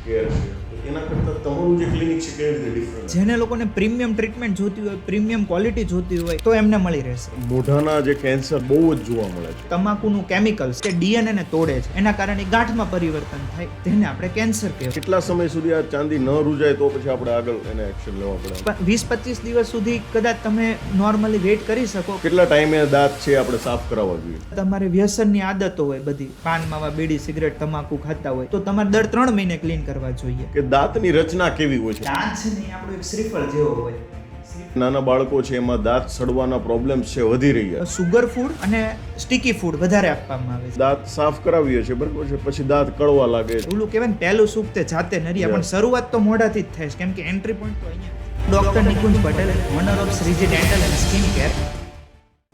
Care છે, તો એના કરતાં તમારું જે ક્લિનિક છે કેવી રીતે ડિફરન્ટ? જેને લોકોને પ્રીમિયમ ટ્રીટમેન્ટ જોતી હોય, પ્રીમિયમ ક્વોલિટી જોતી હોય તો એમને મળી રહેશે. મોઢાના જે કેન્સર બહુ જ જોવા મળે છે. તમાકુનું કેમિકલ્સ તે ડીએનએ ને તોડે છે, એના કારણે ગાંઠમાં પરિવર્તન થાય, તેને આપણે કેન્સર કહેવાય. કેટલા સમય સુધી આ ચાંદી ન રૂજાય તો પછી આપણે આગળ એને એક્શન લેવા પડે? પણ 20-25 દિવસ સુધી કદાચ તમે નોર્મલી વેઇટ કરી શકો. કેટલા ટાઈમે દાંત છે આપણે સાફ કરાવવા જોઈએ? તમારે વ્યસનની આદતો હોય બધી, પાન માવા, બીડી, સિગરેટ, તમાકુ ખાતા હોય તો તમારે દર 3 મહિને ક્લીન કરવા જોઈએ. કે દાંતની રચના કેવી હોય છે? દાંત છે ને આપણું એક શ્રીફળ જેવો હોય. નાના બાળકો છે એમાં દાંત સડવાના પ્રોબ્લેમ્સ છે વધી રહ્યા. સુગર ફૂડ અને સ્ટીકી ફૂડ વધારે આપવામાં આવે છે. દાંત સાફ કરાવીએ છીએ બરાબર છે, પછી દાંત કળવા લાગે છે. ઓલું કહેવાય ને પહેલું સુખ તે જાતે નરિયા, પણ શરૂઆત તો મોઢાથી જ થાય છે, કેમ કે એન્ટ્રી પોઈન્ટ તો અહીંયા. Doctor Nikunj Patel, honour of Shriji dental and skin care.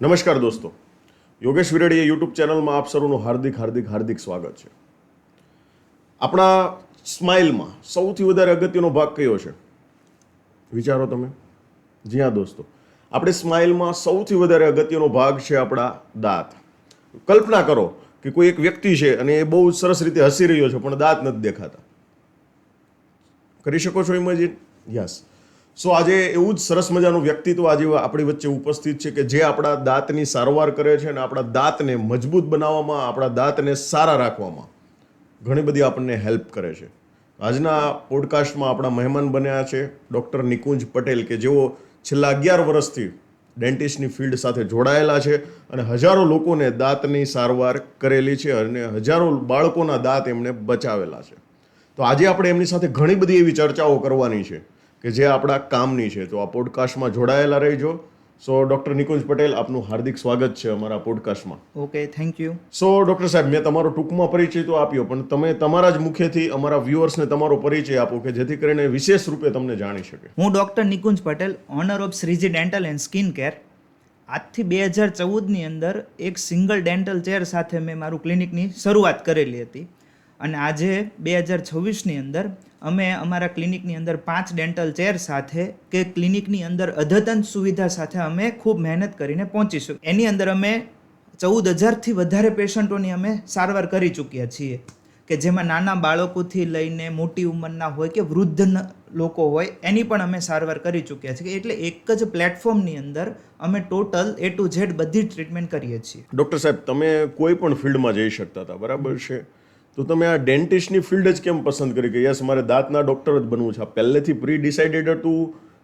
નમસ્કાર દોસ્તો, યોગેશ વિરડીએ યુટ્યુબ ચેનલમાં આપ સૌનું હાર્દિક સ્વાગત છે. આપણા સ્માઇલમાં સૌથી વધારે અગત્યનો ભાગ કયો છે વિચારો તમે? જી હા દોસ્તો, આપણે સ્માઇલમાં સૌથી વધારે અગત્યનો ભાગ છે આપણા દાંત. કલ્પના કરો કે કોઈ એક વ્યક્તિ છે અને એ બહુ સરસ રીતે હસી રહ્યો છે પણ દાંત નથી દેખાતા. કરી શકો છો ઇમેજિન? યસ. સો આજે એવું જ સરસ મજાનું વ્યક્તિત્વ આજે આપણી વચ્ચે ઉપસ્થિત છે કે જે આપણા દાંતની સારવાર કરે છે અને આપણા દાંતને મજબૂત બનાવવામાં, આપણા દાંતને સારા રાખવામાં ઘણી બધી આપણને હેલ્પ કરે છે. આજના પોડકાસ્ટમાં આપણા મહેમાન બન્યા છે ડૉક્ટર નિકુંજ પટેલ, કે જેઓ છેલ્લા 11 વર્ષથી ડેન્ટિસ્ટની ફિલ્ડ સાથે જોડાયેલા છે અને હજારો લોકોને દાંતની સારવાર કરેલી છે અને હજારો બાળકોના દાંત એમણે બચાવેલા છે. તો આજે આપણે એમની સાથે ઘણી બધી એવી ચર્ચાઓ કરવાની છે કે જે આપણા કામની છે. તો આ પોડકાસ્ટમાં જોડાયેલા રહેજો. સો ડૉક્ટર નિકુંજ પટેલ, આપનું હાર્દિક સ્વાગત છે અમારા પોડકાસ્ટમાં. Okay, thank you. So doctor સાહેબ, મેં તમારો ટૂંકમાં પરિચય તો આપ્યો, પણ તમે તમારા જ મુખેથી અમારા વ્યુઅર્સને તમારો પરિચય આપો કે જેથી કરીને વિશેષ રૂપે તમને જાણી શકે. હું doctor Nikunj Patel, honour of Shriji dental and skin care. આજથી 2014ની અંદર એક સિંગલ ડેન્ટલ ચેર સાથે મેં મારું ક્લિનિકની શરૂઆત કરેલી હતી અને આજે 2026ની અંદર અમે અમારા ક્લિનિકની અંદર 5 ડેન્ટલ ચેર સાથે કે ક્લિનિકની અંદર અદ્યતન સુવિધા સાથે અમે ખૂબ મહેનત કરીને પહોંચીશું. એની અંદર અમે 14,000થી વધારે પેશન્ટોની અમે સારવાર કરી ચૂક્યા છીએ, કે જેમાં નાના બાળકોથી લઈને મોટી ઉંમરના હોય કે વૃદ્ધ લોકો હોય એની પણ અમે સારવાર કરી ચૂક્યા છીએ. એટલે એક જ પ્લેટફોર્મની અંદર અમે ટોટલ A to Z બધી જ ટ્રીટમેન્ટ કરીએ છીએ. ડૉક્ટર સાહેબ, તમે કોઈ પણ ફિલ્ડમાં જઈ શકતા હતા, બરાબર છે, તો તમે આ ડેન્ટિસ્ટની ફિલ્ડ જ કેમ પસંદ કરી કે યસ મારે દાંતના ડૉક્ટર જ બનવું છે? આ પહેલેથી પ્રી ડિસાઇડેડ હતું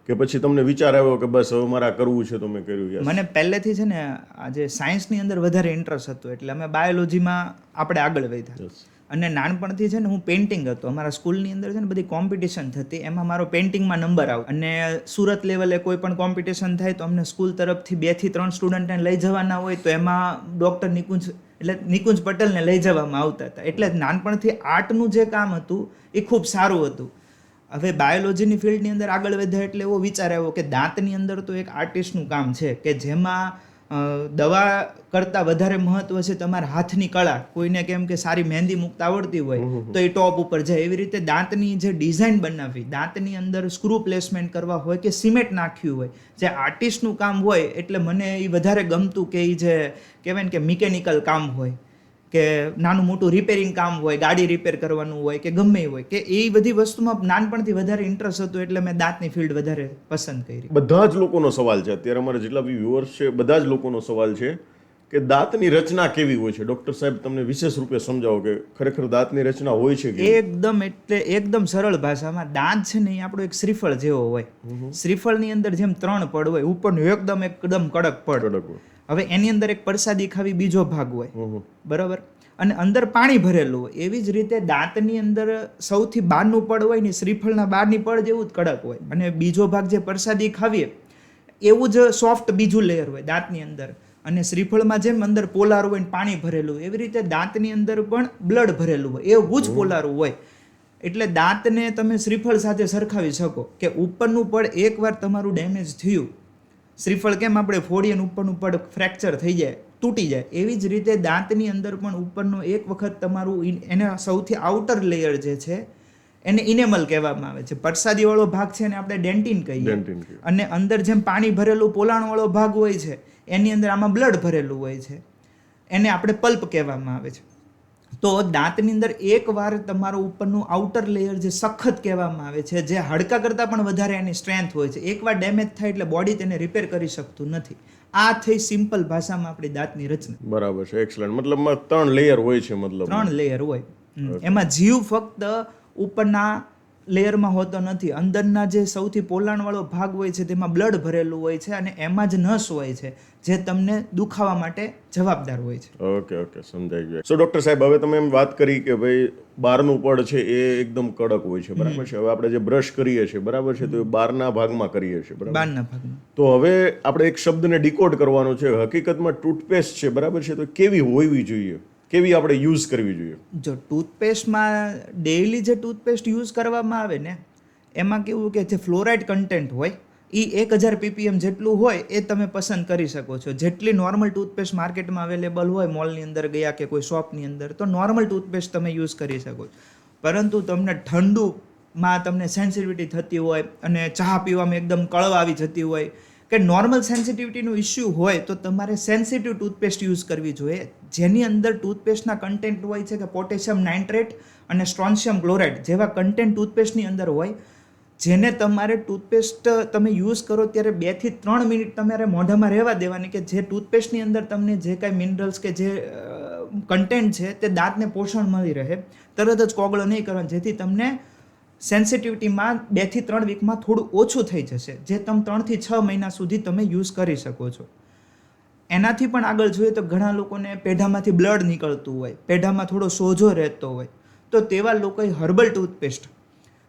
કે પછી તમને વિચાર આવ્યો કે બસ હવે મારે આ કરવું છે તો મેં કર્યું? યસ, મને પહેલેથી છે ને આજે સાયન્સની અંદર વધારે ઇન્ટરેસ્ટ હતો, એટલે અમે બાયોલોજીમાં આપણે આગળ વધ્યા. અને નાનપણથી છે ને હું પેઇન્ટિંગ હતો. અમારા સ્કૂલની અંદર છે ને બધી કોમ્પિટિશન થતી, એમાં મારો પેઇન્ટિંગમાં નંબર આવે અને સુરત લેવલે કોઈ પણ કોમ્પિટિશન થાય તો અમને સ્કૂલ તરફથી 2 થી 3 સ્ટુડન્ટને લઈ જવાના હોય તો એમાં ડૉક્ટર નિકુંજ એટલે નિકુંજ પટેલને લઈ જવામાં આવતા હતા. એટલે નાનપણથી આર્ટનું જે કામ હતું એ ખૂબ સારું હતું. હવે બાયોલોજીની ફિલ્ડની અંદર આગળ વધ્યા એટલે એવો વિચાર આવ્યો કે દાંતની અંદર તો એક આર્ટિસ્ટનું કામ છે કે જેમાં દવા કરતાં વધારે મહત્વ છે તમારા હાથની કળા. કોઈને કેમ કે સારી મહેંદી મૂકતા આવડતી હોય તો એ ટોપ ઉપર જાય, એવી રીતે દાંતની જે ડિઝાઇન બનાવવી, દાંતની અંદર સ્ક્રૂ પ્લેસમેન્ટ કરવા હોય કે સિમેન્ટ નાખ્યું હોય, જે આર્ટિસ્ટનું કામ હોય, એટલે મને એ વધારે ગમતું કે એ જે કહેવાય ને કે મિકેનિકલ કામ હોય કે નાનું મોટું રિપેરિંગ કામ હોય, ગાડી રિપેર કરવાનું હોય કે ગમે એ હોય, કે એ બધી વસ્તુમાં નાનપણથી વધારે ઇન્ટરેસ્ટ હતો એટલે મેં દાંતની ફિલ્ડ વધારે પસંદ કરી. બધા જ લોકોનો સવાલ છે અત્યારે, અમારા જેટલા બી વ્યુઅર્સ છે બધા જ લોકોનો સવાલ છે કે દાંતની રચના કેવી હોય છે. ડૉક્ટર સાહેબ, તમને વિશેષ રૂપે સમજાવો કે ખરેખર દાંતની રચના હોય છે કે? એકદમ સરળ ભાષામાં દાંત છે ને એ આપણો એક શ્રીફળ જેવો હોય. શ્રીફળની અંદર જેમ 3 પડ હોય, ઉપરનું એકદમ કડક પડ. હવે એની અંદર એક પરસાદી ખાવી બીજો ભાગ હોય, બરાબર, અને અંદર પાણી ભરેલું હોય. એવી જ રીતે દાંતની અંદર સૌથી બહારનું પડ હોય ને શ્રીફળના બહારની પડ જેવું જ કડક હોય, અને બીજો ભાગ જે પરસાદી ખાવીએ એવું જ સોફ્ટ બીજું લેયર હોય દાંતની અંદર. અને શ્રીફળમાં જેમ અંદર પોલાર હોય ને પાણી ભરેલું, એવી રીતે દાંતની અંદર પણ બ્લડ ભરેલું હોય, એવું જ પોલારું હોય. એટલે દાંતને તમે શ્રીફળ સાથે સરખાવી શકો કે ઉપરનું પડ એકવાર તમારું ડેમેજ થયું, શ્રીફળ કેમ આપણે ફોડીએ અને ઉપરનું પડ ફ્રેક્ચર થઈ જાય, તૂટી જાય, એવી જ રીતે દાંતની અંદર પણ ઉપરનો એક વખત તમારું એને સૌથી આઉટર લેયર જે છે એને ઇનેમલ કહેવામાં આવે છે. પરસાદીવાળો ભાગ છે એને આપણે ડેન્ટિન કહીએ. અને અંદર જેમ પાણી ભરેલું પોલાણવાળો ભાગ હોય છે એની અંદર આમાં બ્લડ ભરેલું હોય છે, એને આપણે પલ્પ કહેવામાં આવે છે. તો દાંતની અંદર એકવાર તમારો ઉપરનું આઉટર લેયર જે સખત કહેવામાં આવે છે, જે હાડકા કરતાં પણ વધારે એની સ્ટ્રેન્થ હોય છે, એકવાર ડેમેજ થાય એટલે બોડી તેને રિપેર કરી શકતું નથી. આ થઈ સિમ્પલ ભાષામાં આપણી દાંતની રચના. બરાબર છે, એક્સલન્ટ. મતલબમાં 3 લેયર હોય છે, મતલબ 3 લેયર હોય. એમાં જીવ ફક્ત ઉપરના લેયરમાં હોતો નથી. અંદરના જે સૌથી પોલાણવાળો ભાગ હોય છે તેમાં બ્લડ ભરેલું હોય છે અને એમાં જ નસ હોય છે જે તમને દુખાવા માટે જવાબદાર હોય છે. ઓકે, સમજાઈ ગયું. સો ડોક્ટર સાહેબ, હવે તમે એમ વાત કરી કે ભાઈ બહારનું પડ છે એ એકદમ કડક હોય છે, બરાબર છે. હવે આપણે જે બ્રશ કરીએ છીએ, બરાબર છે, તો એ બહારના ભાગમાં કરીએ છીએ, બરાબર. બહારના ભાગમાં. તો હવે આપણે એક શબ્દને ડીકોડ કરવાનો છે. હકીકતમાં ટૂથપેસ્ટ છે, બરાબર છે, તો કેવી હોવી જોઈએ, કેવી આપણે યુઝ કરવી જોઈએ? જો ટૂથપેસ્ટમાં ડેઈલી જે ટૂથપેસ્ટ યુઝ કરવામાં આવે ને, એમાં કેવું કે જે ફ્લોરાઇડ કન્ટેન્ટ હોય એ 1000 ppm જેટલું હોય એ તમે પસંદ કરી શકો છો. જેટલી નોર્મલ ટૂથપેસ્ટ માર્કેટમાં અવેલેબલ હોય, મોલની અંદર ગયા કે કોઈ શોપની અંદર, તો નોર્મલ ટૂથપેસ્ટ તમે યુઝ કરી શકો છો. પરંતુ તમને ઠંડુમાં તમને સેન્સિટિવિટી થતી હોય અને ચા પીવામાં એકદમ કળવા આવી જતી હોય કે નોર્મલ સેન્સિટિવિટીનો ઇસ્યુ હોય, તો તમારે સેન્સિટિવ ટૂથપેસ્ટ યુઝ કરવી જોઈએ, જેની અંદર ટૂથપેસ્ટના કન્ટેન્ટ હોય છે કે પોટેશિયમ નાઇટ્રેટ અને સ્ટ્રોન્શિયમ ક્લોરાઇડ જેવા કન્ટેન્ટ ટૂથપેસ્ટની અંદર હોય, જેને તમારે ટૂથપેસ્ટ તમે યુઝ કરો ત્યારે 2 થી 3 મિનિટ તમારે મોઢામાં રહેવા દેવાની, કે જે ટૂથપેસ્ટની અંદર તમને જે કાંઈ મિનરલ્સ કે જે કન્ટેન્ટ છે તે દાંતને પોષણ મળી રહે. તરત જ કોગળો નહીં કરવાનો, જેથી તમને સેન્સિટિવિટીમાં 2 થી 3 વીકમાં થોડું ઓછું થઈ જશે, જે તમે 3 થી 6 મહિના સુધી તમે યુઝ કરી શકો છો. એનાથી પણ આગળ જોઈએ તો ઘણા લોકોને પેઢામાંથી બ્લડ નીકળતું હોય, પેઢામાં થોડો સોજો રહેતો હોય, તો તેવા લોકોએ હર્બલ ટૂથપેસ્ટ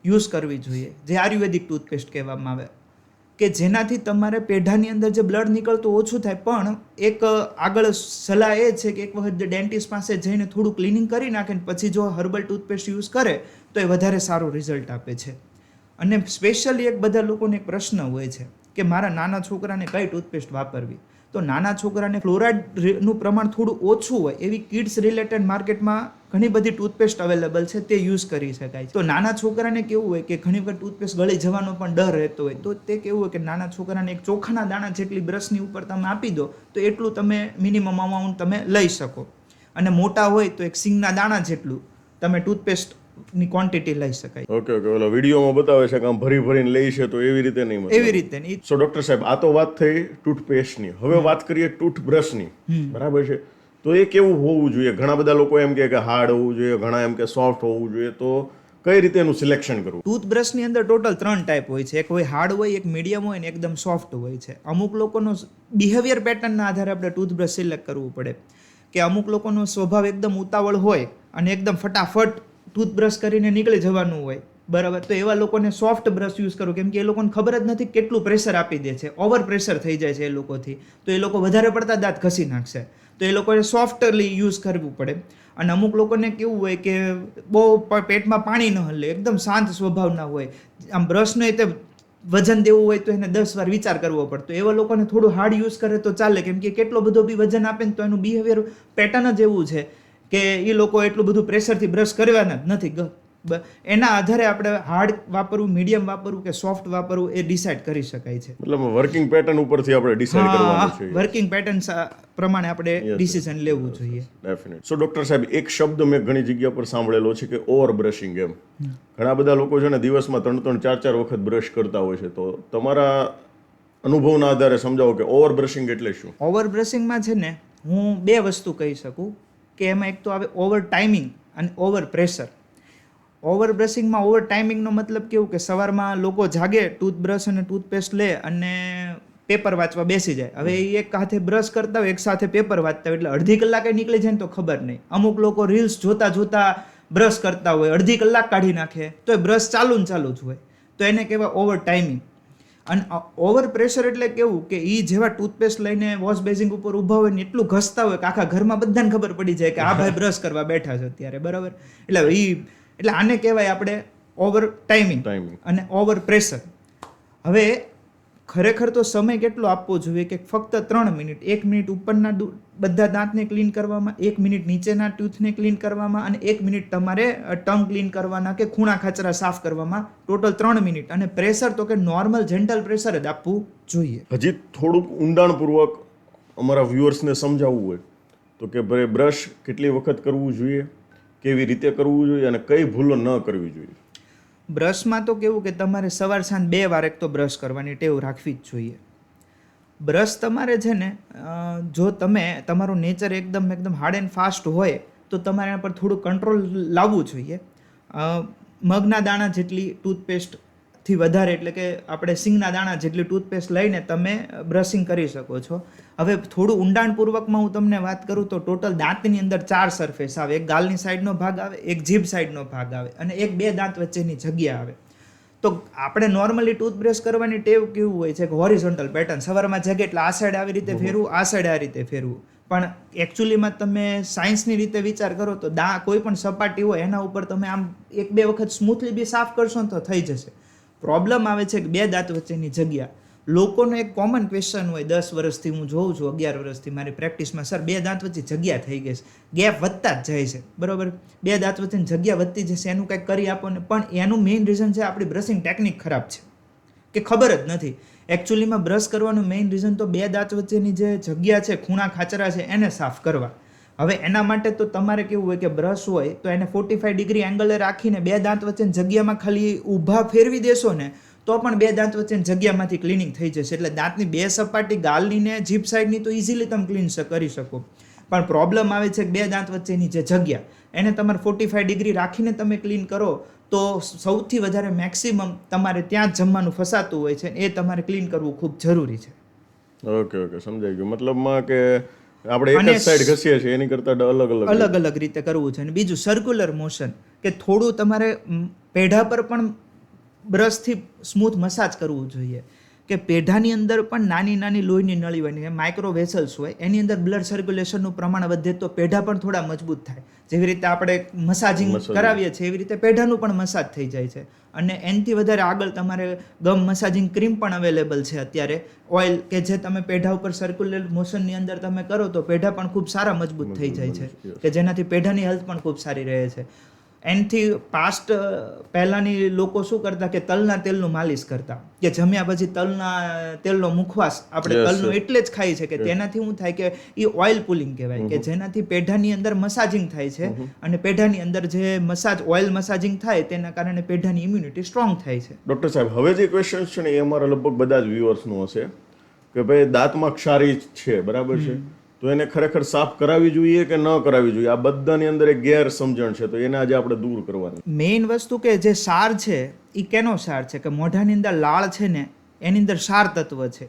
યુઝ કરવી જોઈએ, જે આયુર્વેદિક ટૂથપેસ્ટ કહેવામાં આવે, કે જેનાથી તમારે પેઢાની અંદર જે બ્લડ નીકળતું ઓછું થાય. પણ એક આગળ સલાહ એ છે કે એક વખત ડેન્ટિસ્ટ પાસે જઈને થોડું ક્લિનિંગ કરી નાખે ને પછી જો હર્બલ ટૂથપેસ્ટ યુઝ કરે તો એ વધારે સારું રિઝલ્ટ આપે છે. અને સ્પેશિયલી એક બધા લોકોને એક પ્રશ્ન હોય છે કે મારા નાના છોકરાને કઈ ટૂથપેસ્ટ વાપરવી. તો નાના છોકરાને ફ્લોરાઇડનું પ્રમાણ થોડું ઓછું હોય એવી કિડ્સ રિલેટેડ માર્કેટમાં ઘણી બધી ટૂથપેસ્ટ અવેલેબલ છે, તે યુઝ કરી શકાય. તો નાના છોકરાને કેવું હોય કે ઘણી વખત ટૂથપેસ્ટ ગળી જવાનો પણ ડર રહેતો હોય, તો તે કેવું હોય કે નાના છોકરાને એક ચોખાના દાણા જેટલી બ્રશની ઉપર તમે આપી દો તો એટલું તમે મિનિમમ અમાઉન્ટ તમે લઈ શકો. અને મોટા હોય તો એક સિંગના દાણા જેટલું તમે ટૂથપેસ્ટની ક્વોન્ટિટી લઈ શકાય. ઓકે, ઓલો વિડીયોમાં બતાવે છે કે આમ ભરીને લઈ છે, તો એવી રીતે નહીં. એવી રીતે નહીં. સો ડોક્ટર સાહેબ, આ તો વાત થઈ ટૂથપેસ્ટની. હવે વાત કરીએ ટૂથબ્રશની, બરાબર છે. તો એ કેવું હોવું જોઈએ? ઘણા બધા લોકો એમ કે હાર્ડ હોવું જોઈએ, ઘણા એમ કે સોફ્ટ હોવું જોઈએ. તો કઈ રીતે એનું સિલેક્શન કરવું? ટૂથબ્રશની અંદર ટોટલ 3 ટાઈપ હોય છે. એક હોય હાર્ડ હોય, એક મીડિયમ હોય ને એકદમ સોફ્ટ હોય છે. અમુક લોકોનો બિહેવિયર પેટર્નના આધારે આપણે ટૂથબ્રશ સિલેક્ટ કરવું પડે, કે અમુક લોકોનો સ્વભાવ એકદમ ઉતાવળ હોય અને એકદમ ફટાફટ ટૂથબ્રશ કરીને નીકળી જવાનું હોય, બરાબર. તો એવા લોકોને સોફ્ટ બ્રશ યુઝ કરવું, કેમ કે એ લોકોને ખબર જ નથી કેટલું પ્રેશર આપી દે છે, ઓવર પ્રેશર થઈ જાય છે એ લોકોથી, તો એ લોકો વધારે પડતા દાંત ઘસી નાખશે. તો એ લોકોએ સોફ્ટલી યુઝ કરવું પડે. અને અમુક લોકોને કેવું હોય કે બહુ પેટમાં પાણી ન હલે, એકદમ શાંત સ્વભાવના હોય, આમ બ્રશને તે વજન દેવું હોય તો એને 10 વાર વિચાર કરવો પડતો. એવા લોકોને થોડું હાર્ડ યુઝ કરે તો ચાલે, કેમ કે કેટલો બધો બી વજન આપે ને તો એનું બિહેવિયર પેટર્ન જ એવું છે કે એ લોકો એટલું બધું પ્રેશરથી બ્રશ કરવાના જ નથી. એના આધારે આપણે હાર્ડ વાપરવું, મીડિયમ વાપરવું કે સોફ્ટ વાપરવું એ ડિસાઇડ કરી શકાય છે. મતલબ વર્કિંગ પેટર્ન ઉપરથી આપણે ડિસાઇડ કરવાનું છે. વર્કિંગ પેટર્ન પ્રમાણે આપણે ડિસિઝન લેવું જોઈએ. ડેફિનેટ. સો ડોક્ટર સાહેબ, એક શબ્દ મેં ઘણી જગ્યા પર સાંભળેલો છે કે ઓવર બ્રશિંગ. એમ ઘણા બધા લોકો છે ને દિવસમાં 3-3, 4-4 વખત બ્રશ કરતા હોય છે. તો તમારા અનુભવના આધારે સમજાવો કે ઓવર બ્રશિંગ એટલે શું? ઓવર બ્રશિંગમાં છે ને હું 2 વસ્તુ કહી શકું, કે એમાં એક તો આવે ઓવર ટાઈમિંગ અને ઓવર પ્રેશર. ઓવર બ્રશિંગમાં ઓવર ટાઈમિંગનો મતલબ કેવું કે સવારમાં લોકો જાગે, ટૂથબ્રશ અને ટૂથપેસ્ટ લે અને પેપર વાંચવા બેસી જાય. હવે એ એક હાથે બ્રશ કરતા હોય, એક સાથે પેપર વાંચતા હોય, એટલે અડધી કલાકે નીકળી જાય ને તો ખબર નહીં. અમુક લોકો રીલ્સ જોતા જોતા બ્રશ કરતા હોય, અડધી કલાક કાઢી નાખે તો એ બ્રશ ચાલુ જ હોય, તો એને કહેવાય ઓવર ટાઈમિંગ. અને ઓવર પ્રેશર એટલે કેવું કે એ જેવા ટૂથપેસ્ટ લઈને વોશ બેસિંગ ઉપર ઊભા હોય ને એટલું ઘસતા હોય કે આખા ઘરમાં બધાને ખબર પડી જાય કે આ ભાઈ બ્રશ કરવા બેઠા છે અત્યારે, બરાબર. એટલે આને કહેવાય આપણે ઓવર ટાઈમિંગ અને ઓવર પ્રેશર. હવે ખરેખર તો સમય કેટલો આપવો જોઈએ કે ફક્ત 3 મિનિટ, 1 મિનિટ ઉપરના બધા દાંતને ક્લીન કરવામાં, 1 મિનિટ નીચેના ટૂથને ક્લીન કરવામાં અને 1 મિનિટ તમારે ટંગ ક્લીન કરવાના કે ખૂણા ખાચરા સાફ કરવામાં, ટોટલ 3 મિનિટ. અને પ્રેશર તો કે નોર્મલ જેન્ટલ પ્રેશર જ આપવું જોઈએ. હજી થોડુંક ઊંડાણપૂર્વક અમારા વ્યુઅર્સને સમજાવવું હોય તો કે બ્રશ કેટલી વખત કરવું જોઈએ, કેવી રીતે કરવું જોઈએ અને કઈ ભૂલો ન કરવી જોઈએ? બ્રશમાં તો કેવું કે તમારે સવાર સાંજ 2 વાર એક તો બ્રશ કરવાની ટેવ રાખવી જ જોઈએ. બ્રશ તમારે છે ને જો તમારું નેચર એકદમ હાર્ડ એન્ડ ફાસ્ટ હોય તો તમારે એના પર થોડું કંટ્રોલ લાવવું જોઈએ. મગના દાણા જેટલી ટૂથપેસ્ટથી વધારે એટલે કે આપણે સિંગના દાણા જેટલી ટૂથપેસ્ટ લઈને તમે બ્રશિંગ કરી શકો છો. હવે થોડું ઊંડાણપૂર્વકમાં હું તમને વાત કરું તો ટોટલ દાંતની અંદર 4 સરફેસ આવે. એક ગાલની સાઈડનો ભાગ આવે, એક જીભ સાઈડનો ભાગ આવે અને એક 2 દાંત વચ્ચેની જગ્યા આવે. તો આપણે નોર્મલી ટૂથબ્રશ કરવાની ટેવ કેવું હોય છે કે હોરિઝોન્ટલ પેટર્ન, સવારમાં જાગે એટલે આ સાઈડ આવી રીતે ફેરવું, આ સાઈડ આ રીતે ફેરવું. પણ એકચ્યુઅલીમાં તમે સાયન્સની રીતે વિચાર કરો તો કોઈ પણ સપાટી હોય એના ઉપર તમે આમ 1-2 વખત સ્મૂથલી બી સાફ કરશો ને તો થઈ જશે. પ્રોબ્લેમ આવે છે કે 2 દાંત વચ્ચેની જગ્યા. લોકોનો એક કોમન ક્વેશ્ચન હોય, 10 વર્ષથી હું જોઉં છું, 11 વર્ષથી મારી પ્રેક્ટિસમાં, સર 2 દાંત વચ્ચે જગ્યા થઈ ગઈ છે, ગેપ વધતા જ જાય છે, બરાબર, 2 દાંત વચ્ચેની જગ્યા વધતી જશે, એનું કંઈક કરી આપો ને. પણ એનું મેઇન રીઝન છે આપણી બ્રશિંગ ટેકનિક ખરાબ છે કે ખબર જ નથી. એકચ્યુઅલીમાં બ્રશ કરવાનું મેઇન રીઝન તો 2 દાંત વચ્ચેની જે જગ્યા છે, ખૂણા ખાચરા છે, એને સાફ કરવા. હવે એના માટે તો તમારે કેવું હોય કે બ્રશ હોય તો એને 45 ડિગ્રી એંગલે રાખીને 2 દાંત વચ્ચેની જગ્યામાં ખાલી ઊભા ફેરવી દેશો ને તો પણ 2 દાંત વચ્ચેની જગ્યામાંથી ક્લિનિંગ થઈ જશે. એટલે દાંતની 2 સપાટી, ગાલની ને જીભ સાઈડની તો ઇઝીલી તમે ક્લીન કરી શકો. પણ પ્રોબ્લેમ આવે છે કે 2 દાંત વચ્ચેની જે જગ્યા એને તમારે 45 ડિગ્રી રાખીને તમે ક્લીન કરો તો સૌથી વધારે મેક્સિમમ તમારે ત્યાં જ જમવાનું ફસાતું હોય છે, એ તમારે ક્લીન કરવું ખૂબ જરૂરી છે. ઓકે, સમજાઈ ગયું. મતલબમાં કે આપણે એક જ સાઈડ ઘસીએ છીએ એની કરતાં અલગ રીતે કરવું છે. અને બીજું સર્ક્યુલર મોશન, કે થોડું તમારે પેઢા પર પણ બ્રશથી સ્મૂથ મસાજ કરવું જોઈએ. કે પેઢાની અંદર પણ નાની નાની લોહીની નળી હોય, માઇક્રો વેસલ્સ હોય, એની અંદર બ્લડ સર્ક્યુલેશનનું પ્રમાણ વધે તો પેઢા પણ થોડા મજબૂત થાય. જેવી રીતે આપણે મસાજિંગ કરાવીએ છીએ એવી રીતે પેઢાનું પણ મસાજ થઈ જાય છે. અને એનાથી વધારે આગળ તમારે ગમ મસાજિંગ ક્રીમ પણ અવેલેબલ છે અત્યારે, ઓઇલ, કે જે તમે પેઢા ઉપર સર્ક્યુલર મોશનની અંદર તમે કરો તો પેઢા પણ ખૂબ સારા મજબૂત થઈ જાય છે, કે જેનાથી પેઢાની હેલ્થ પણ ખૂબ સારી રહે છે. એનાથી પહેલાંની લોકો શું કરતા કે તલના તેલનું માલિશ કરતા, કે જમ્યા પછી તલના તેલનો મુખવાસ આપણે તલનો એટલે જ ખાઈ છે કે તેનાથી શું થાય કે એ ઓઇલ પુલિંગ કહેવાય, કે જેનાથી પેઢાની અંદર મસાજિંગ થાય છે અને પેઢાની અંદર જે ઓઇલ મસાજિંગ થાય તેના કારણે પેઢાની ઇમ્યુનિટી સ્ટ્રોંગ થાય છે. ડૉક્ટર સાહેબ, હવે જે ક્વેશ્ચન છે ને એ અમારા લગભગ બધા જ વ્યુઅર્સનું હશે કે ભાઈ દાંતમાં ક્ષારી છે, બરાબર છે, તો એને ખરેખર સાફ કરાવવી જોઈએ કે ન કરાવવી જોઈએ? આ બધાની અંદર એક ગેરસમજણ છે, તો એને આજે આપણે દૂર કરવાની. મેઇન વસ્તુ કે જે સાર છે એ કેનો સાર છે કે મોઢાની અંદર લાળ છે ને એની અંદર સાર તત્વ છે.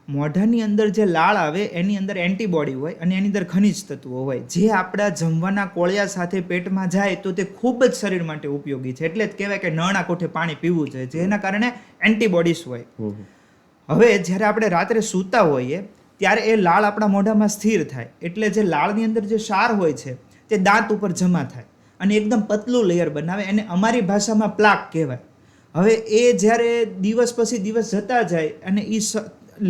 મોઢાની અંદર જે લાળ આવે એની અંદર એન્ટીબોડી હોય અને એની અંદર ખનિજ તત્વો હોય, જે આપણા જમવાના કોળિયા સાથે પેટમાં જાય તો તે ખૂબ જ શરીર માટે ઉપયોગી છે. એટલે જ કહેવાય કે નળના કોઠે પાણી પીવું જોઈએ, જેના કારણે એન્ટીબોડીઝ હોય. હવે જ્યારે આપણે રાત્રે સૂતા હોઈએ ત્યારે એ લાળ આપણા મોઢામાં સ્થિર થાય, એટલે જે લાળની અંદર જે ક્ષાર હોય છે તે દાંત ઉપર જમા થાય અને એકદમ પતલું લેયર બનાવે, એને અમારી ભાષામાં પ્લાક કહેવાય. હવે એ જ્યારે દિવસ પછી દિવસ જતા જાય અને એ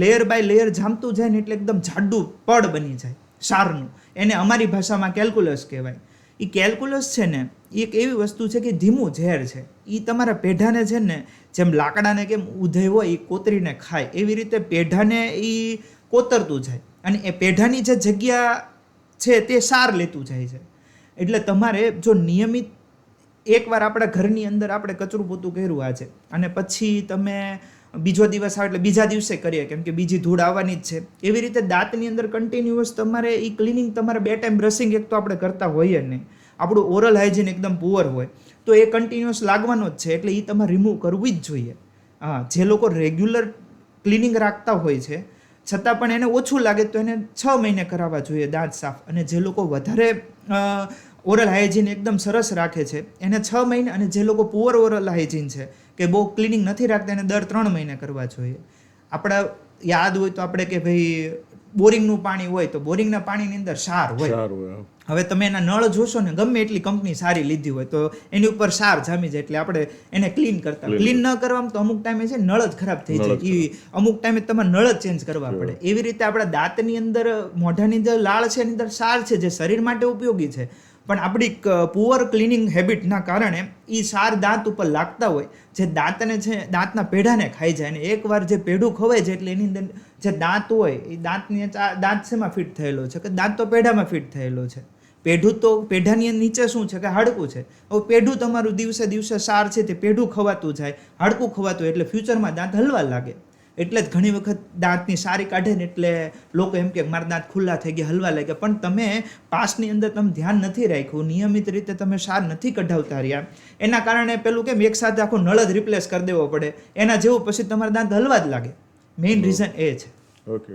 લેયર બાય લેયર જામતું જાય ને એટલે એકદમ જાડું પડ બની જાય ક્ષારનું, એને અમારી ભાષામાં કેલ્ક્યુલસ કહેવાય. એ કેલ્ક્યુલસ છે ને એ એક એવી વસ્તુ છે કે ધીમું ઝેર છે. એ તમારા પેઢાને છે ને જેમ લાકડાને કેમ ઉધઈ હોય એ કોતરીને ખાય, એવી રીતે પેઢાને એ કોતરતું જાય અને એ પેઢાની જે જગ્યા છે તે સાર લેતું જાય છે. એટલે તમારે જો નિયમિત એકવાર આપણા ઘરની અંદર આપણે કચરું પોતું કર્યું આજે અને પછી તમે બીજો દિવસ આવે એટલે બીજા દિવસે કરીએ, કેમ કે બીજી ધૂળ આવવાની જ છે. એવી રીતે દાંતની અંદર કન્ટિન્યુઅસ તમારે એ ક્લિનિંગ તમારે 2 ટાઈમ બ્રશિંગ એક તો આપણે કરતા હોઈએ જ નહીં, આપણું ઓરલ હાઇજીન એકદમ પુઅર હોય તો એ કન્ટિન્યુઅસ લાગવાનો જ છે, એટલે એ તમારે રિમૂવ કરવું જ જોઈએ. હા, જે લોકો રેગ્યુલર ક્લિનિંગ રાખતા હોય છે છતાં પણ એને ઓછું લાગે તો એને 6 મહિને કરાવવા જોઈએ દાંત સાફ. અને જે લોકો વધારે ઓરલ હાઇજીન એકદમ સરસ રાખે છે એને 6 મહિને, અને જે લોકો પુઅર ઓરલ હાઇજીન છે કે બહુ ક્લિનિંગ નથી રાખતા એને દર 3 મહિને કરવા જોઈએ. આપણા યાદ હોય તો આપણે કે ભાઈ બોરિંગનું પાણી હોય તો બોરિંગના પાણીની અંદર ક્ષાર હોય. હવે તમે એના નળ જોશો ને, ગમે એટલી કંપની સારી લીધી હોય તો એની ઉપર ક્ષાર જામી જાય, એટલે આપણે એને ક્લીન ન કરવામાં તો અમુક ટાઈમે છે નળ જ ખરાબ થઈ જાય, એ અમુક ટાઈમે તમારે નળ જ ચેન્જ કરવા પડે. એવી રીતે આપણા દાંતની અંદર મોઢાની અંદર લાળ છે એની અંદર ક્ષાર છે જે શરીર માટે ઉપયોગી છે, પણ આપણી પુઅર ક્લિનિંગ હેબિટના કારણે એ સાર દાંત ઉપર લાગતા હોય, જે દાંતને છે દાંતના પેઢાને ખાઈ જાય. અને એકવાર જે પેઢું ખવાય છે એટલે એની અંદર જે દાંત હોય એ દાંત શેમાં ફિટ થયેલો છે કે દાંત તો પેઢામાં ફિટ થયેલો છે, પેઢું તો પેઢાની નીચે શું છે કે હાડકું છે. હવે પેઢું તમારું દિવસે દિવસે સાર છે તે પેઢું ખવાતું જાય, હાડકું ખવાતું, એટલે ફ્યુચરમાં દાંત હલવા લાગે. એટલે જ ઘણી વખત દાંતની સારી કાઢે ને એટલે લોકો એમ કે મારા દાંત ખુલ્લા થઈ ગયા, હલવા લાગ્યા. પણ તમે પાસ્ટની અંદર તમે ધ્યાન નથી રાખ્યું, નિયમિત રીતે તમે સાર નથી કઢાવતા રહ્યા, એના કારણે પેલું કેમ એક સાથે આખો નળ જ રિપ્લેસ કરી દેવો પડે, એના જેવું પછી તમારા દાંત હલવા જ લાગે. મેઇન રીઝન એ છે. ઓકે.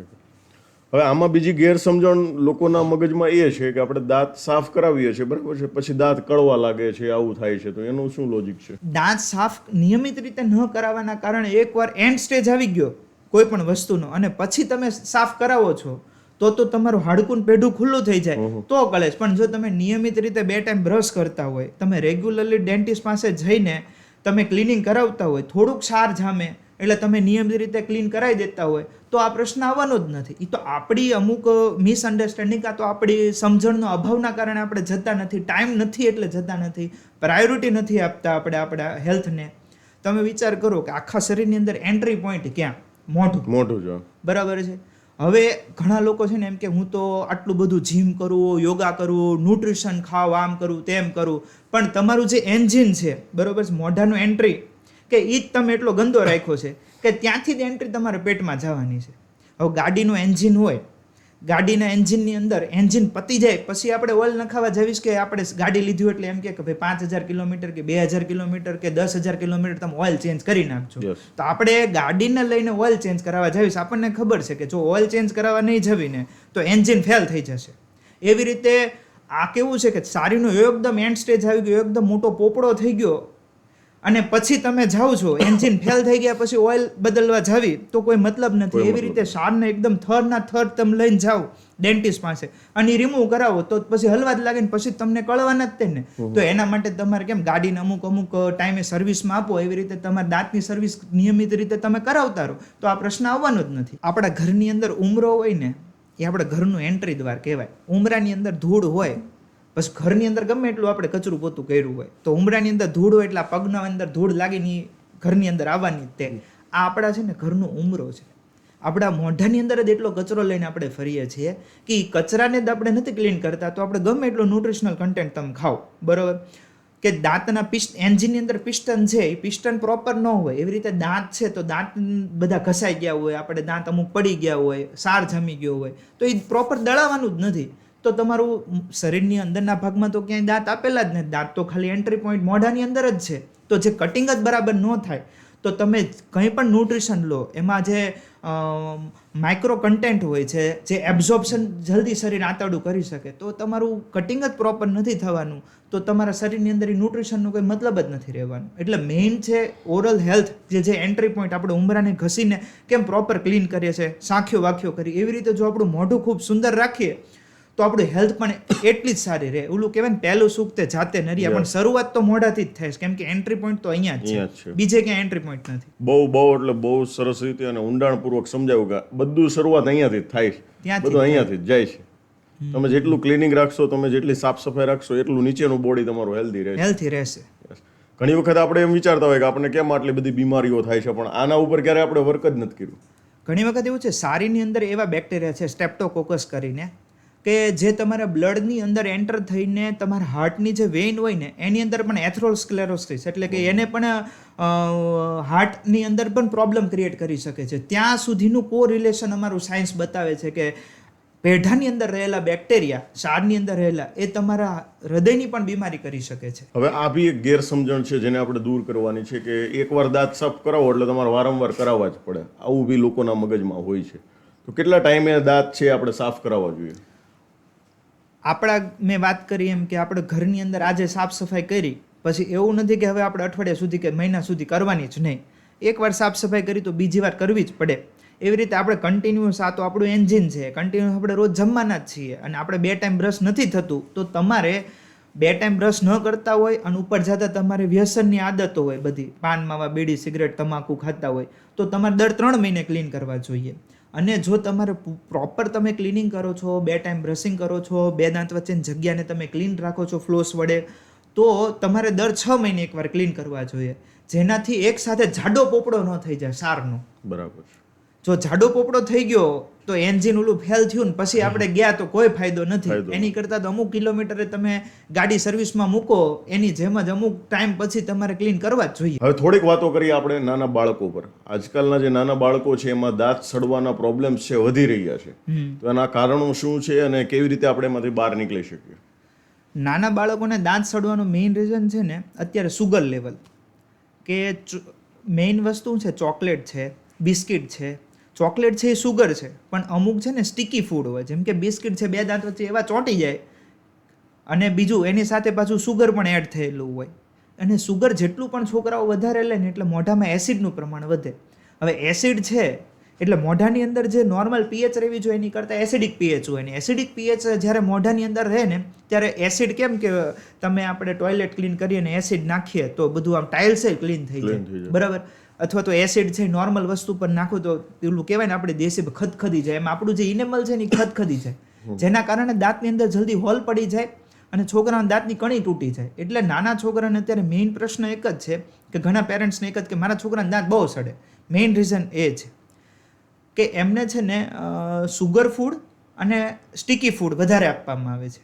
હવે આમાં બીજી ગેરસમજણ લોકોના મગજમાં એ છે કે આપણે દાંત સાફ કરાવીએ છીએ, બરાબર છે, પછી દાંત કળવા લાગે છે, આવું થાય છે, તો એનું શું લોજિક છે? દાંત સાફ નિયમિત રીતે ન કરાવવાના કારણે એકવાર એન્ડ સ્ટેજ આવી ગયો કોઈ પણ વસ્તુનો અને પછી તમે સાફ કરાવો છો તો તમારું હાડકું પેઢું ખુલ્લું થઈ જાય તો કળે. પણ જો તમે નિયમિત રીતે 2 ટાઈમ બ્રશ કરતા હોય, તમે રેગ્યુલરલી ડેન્ટિસ્ટ પાસે જઈને તમે ક્લિનિંગ કરાવતા હોય, થોડુંક સાર જામે એટલે તમે નિયમિત રીતે ક્લીન કરાવી દેતા હોય તો આ પ્રશ્ન આવવાનો જ નથી. એ તો આપણી અમુક મિસઅન્ડરસ્ટેન્ડિંગ, કાં તો આપણી સમજણનો અભાવના કારણે આપણે જતા નથી, ટાઈમ નથી એટલે જતા નથી, પ્રાયોરિટી નથી આપતા આપણે આપણા હેલ્થને. તમે વિચાર કરો કે આખા શરીરની અંદર એન્ટ્રી પોઈન્ટ ક્યાં? મોઢું છે, બરાબર છે. હવે ઘણા લોકો છે ને એમ કે હું તો આટલું બધું જીમ કરું, યોગા કરું, ન્યુટ્રિશન ખાવ, આમ કરું તેમ કરું, પણ તમારું જે એન્જિન છે, બરાબર છે, મોઢાનું એન્ટ્રી કે એ જ તમે એટલો ગંદો રાખ્યો છે કે ત્યાંથી જ એન્ટ્રી તમારે પેટમાં જવાની છે. હવે ગાડીનું એન્જિન હોય, ગાડીના એન્જિનની અંદર એન્જિન પતી જાય પછી આપણે ઓઇલ નખાવા જવીશ કે આપણે ગાડી લીધું એટલે એમ કે ભાઈ 5000 કિલોમીટર કે 2000 કિલોમીટર કે 10,000 કિલોમીટર તમે ઓઇલ ચેન્જ કરી નાખજો. તો આપણે ગાડીને લઈને ઓઇલ ચેન્જ કરાવવા જવીશ, આપણને ખબર છે કે જો ઓઇલ ચેન્જ કરાવવા નહીં જવીને તો એન્જિન ફેલ થઈ જશે. એવી રીતે આ કેવું છે કે સારીનો એકદમ એન્ડ સ્ટેજ આવી ગયો, એકદમ મોટો પોપડો થઈ ગયો અને પછી તમે જાઓ છો, એન્જિન ફેલ થઈ ગયા પછી ઓઇલ બદલવા જાવી તો કોઈ મતલબ નથી. એવી રીતે સારને એકદમ થરના થર તમે લઈને જાઓ ડેન્ટિસ્ટ પાસે અને રિમૂવ કરાવો તો પછી હલવા જ લાગે ને પછી તમને કળવાના જ તે ને. તો એના માટે તમારે કેમ ગાડીને અમુક ટાઈમે સર્વિસમાં આપો, એવી રીતે તમારા દાંતની સર્વિસ નિયમિત રીતે તમે કરાવતા રહો તો આ પ્રશ્ન આવવાનો જ નથી. આપણા ઘરની અંદર ઉમરો હોય ને એ આપણા ઘરનું એન્ટ્રી દ્વાર કહેવાય. ઉમરાની અંદર ધૂળ હોય, બસ ઘરની અંદર ગમે એટલું આપણે કચરું પોતું કર્યું હોય તો ઉમરાની અંદર ધૂળ હોય એટલે પગના અંદર ધૂળ લાગીને ઘરની અંદર આવવાની તે. આ આપણા છે ને ઘરનો ઉમરો છે. આપણા મોઢાની અંદર જ એટલો કચરો લઈને આપણે ફરીએ છીએ કે એ કચરાને જ આપણે નથી ક્લીન કરતા તો આપણે ગમે એટલું ન્યુટ્રિશનલ કન્ટેન્ટ તમે ખાઓ, બરાબર, કે દાંતના એન્જિનની અંદર પિસ્ટન છે એ પિસ્ટન પ્રોપર ન હોય. એવી રીતે દાંત છે તો દાંત બધા ઘસાઈ ગયા હોય, આપણે દાંત અમુક પડી ગયા હોય, સાર જામી ગયો હોય તો એ પ્રોપર દળાવવાનું જ નથી. તો તમારું શરીરની અંદરના ભાગમાં તો ક્યાંય દાંત આપેલા જ નથી, દાંત તો ખાલી એન્ટ્રી પોઈન્ટ મોઢાની અંદર જ છે. તો જે કટિંગ જ બરાબર ન થાય તો તમે કંઈ પણ ન્યુટ્રિશન લો એમાં જે માઇક્રો કન્ટેન્ટ હોય છે, જે એબ્ઝોર્પ્શન જલ્દી શરીર આંતરડું કરી શકે, તો તમારું કટિંગ જ પ્રોપર નથી થવાનું તો તમારા શરીરની અંદર એ ન્યુટ્રિશનનો કોઈ મતલબ જ નથી રહેવાનું. એટલે મેઇન છે ઓરલ હેલ્થ, જે એન્ટ્રી પોઈન્ટ આપણે ઉમરાને ઘસીને કેમ પ્રોપર ક્લીન કરીએ છીએ, સાંખ્યો વાખ્યો કરી, એવી રીતે જો આપણું મોઢું ખૂબ સુંદર રાખીએ તો આપણું હેલ્થ પણ એટલી જ સારી રહે. ઓલું કહેવાય ને પહેલું સુખ તે જાતે નરિયા, પણ શરૂઆત તો મોઢાથી જ થાય છે કેમ કે એન્ટ્રી પોઈન્ટ તો અહીંયા જ છે, બીજે ક્યાંય એન્ટ્રી પોઈન્ટ નથી. બહુ સરસ રીતે અને ઊંડાણપૂર્વક સમજાવ્યું કે બધું શરૂઆત અહીંયાથી જ થાય છે, બધું અહીંયાથી જ જાય છે. તમે જેટલું ક્લિનિંગ રાખશો, તમે જેટલી સાફ સફાઈ રાખશો એટલું નીચેનું બોડી તમારું હેલ્ધી રહેશે. ઘણી વખત આપણે એમ વિચારતા હોય કે આપણે કેમ આટલી બધી બીમારીઓ થાય છે, પણ આના ઉપર ક્યારે આપણે વર્ક જ નથી કર્યું. ઘણી વખત એવું છે સારીની અંદર એવા બેક્ટેરિયા છે સ્ટેપ્ટોકોકસ કરીને કે જે તમારા બ્લડની અંદર એન્ટર થઈને તમારા હાર્ટની જે વેઇન હોય ને એની અંદર પણ એથેરોસ્ક્લેરોસિસ એટલે કે એને પણ હાર્ટની અંદર પણ પ્રોબ્લેમ ક્રિએટ કરી શકે છે. ત્યાં સુધીનું કોરિલેશન અમારું સાયન્સ બતાવે છે કે પેઢાની અંદર રહેલા બેક્ટેરિયા, સારની અંદર રહેલા, એ તમારા હૃદયની પણ બીમારી કરી શકે છે. હવે આ બી એક ગેરસમજણ છે જેને આપણે દૂર કરવાની છે કે એકવાર દાંત સાફ કરાવો એટલે તમારે વારંવાર કરાવવા જ પડે, આવું બી લોકોના મગજમાં હોય છે. તો કેટલા ટાઈમે દાંત છે આપણે સાફ કરાવવા જોઈએ? આપણા મેં વાત કરી એમ કે આપણે ઘરની અંદર આજે સાફ સફાઈ કરી પછી એવું નથી કે હવે આપણે અઠવાડિયા સુધી કે મહિના સુધી કરવાની જ નહીં. એકવાર સાફ સફાઈ કરી તો બીજી વાર કરવી જ પડે. એવી રીતે આપણે કન્ટિન્યુઅસ, આ તો આપણું એન્જિન છે, કન્ટિન્યુઅસ આપણે રોજ જમવાના જ છીએ અને આપણે 2 ટાઈમ બ્રશ નથી થતું તો તમારે 2 ટાઈમ બ્રશ ન કરતા હોય અને ઉપર જતાં તમારે વ્યસનની આદતો હોય, બધી પાન માવા બીડી સિગરેટ તમાકુ ખાતા હોય તો તમારે દર 3 મહિને ક્લીન કરવા જોઈએ. અને જો તમારે પ્રોપર તમે ક્લિનિંગ કરો છો, 2 ટાઈમ બ્રશિંગ કરો છો, 2 દાંત વચ્ચેની જગ્યાને તમે ક્લીન રાખો છો ફ્લોસ વડે, તો તમારે દર 6 મહિને એકવાર ક્લીન કરવા જોઈએ, જેનાથી એક સાથે જાડો પોપડો ન થઈ જાય સારનો. બરાબર. જો જાડો પોપડો થઈ ગયો તો એન્જિન ઓલું ફેલ થયું ને પછી આપણે ગયા તો કોઈ ફાયદો નથી. એની કરતાં તો અમુક કિલોમીટરે તમે ગાડી સર્વિસમાં મૂકો એની જેમ જ અમુક ટાઈમ પછી તમારે ક્લીન કરવા જ જોઈએ. હવે થોડીક વાતો કરીએ આપણે નાના બાળકો પર. આજકાલના જે નાના બાળકો છે એમાં દાંત સડવાના પ્રોબ્લેમ્સ છે વધી રહ્યા છે, તો એના કારણો શું છે અને કેવી રીતે આપણે એમાંથી બહાર નીકળી શકીએ? નાના બાળકોને દાંત સડવાનું મેઇન રીઝન છે ને અત્યારે સુગર લેવલ, કે મેઇન વસ્તુ છે ચોકલેટ છે, બિસ્કિટ છે. ચોકલેટ છે એ સુગર છે, પણ અમુક છે ને સ્ટીકી ફૂડ હોય, જેમ કે બિસ્કિટ છે, બે દાંત વચ્ચે એવા ચોંટી જાય, અને બીજું એની સાથે પાછું સુગર પણ એડ થયેલું હોય. અને સુગર જેટલું પણ છોકરાઓ વધારે લે ને એટલે મોઢામાં એસિડનું પ્રમાણ વધે. હવે એસિડ છે એટલે મોઢાની અંદર જે નોર્મલ પીએચ રહેવી જોઈએ એની કરતાં એસિડિક પીએચ હોય, ને એસિડિક પીએચ જ્યારે મોઢાની અંદર રહે ને ત્યારે એસિડ, કેમ કે તમે આપણે ટોયલેટ ક્લીન કરીએ ને એસિડ નાખીએ તો બધું આમ ટાઇલ્સ ક્લીન થઈ જાય, બરાબર? અથવા તો એસિડ છે નોર્મલ વસ્તુ પર નાખો તો પેલું કહેવાય ને આપણે દેશી ખદખદી જાય, એમ આપણું જે ઇનેમલ છે ને એ ખદખદી જાય, જેના કારણે દાંતની અંદર જલ્દી હોલ પડી જાય અને છોકરાના દાંતની કણી તૂટી જાય. એટલે નાના છોકરાને અત્યારે મેઇન પ્રશ્ન એક જ છે કે ઘણા પેરેન્ટ્સને એક જ કે મારા છોકરાના દાંત બહુ સડે. મેઇન રીઝન એ છે કે એમને છે ને સુગર ફૂડ અને સ્ટીકી ફૂડ વધારે આપવામાં આવે છે.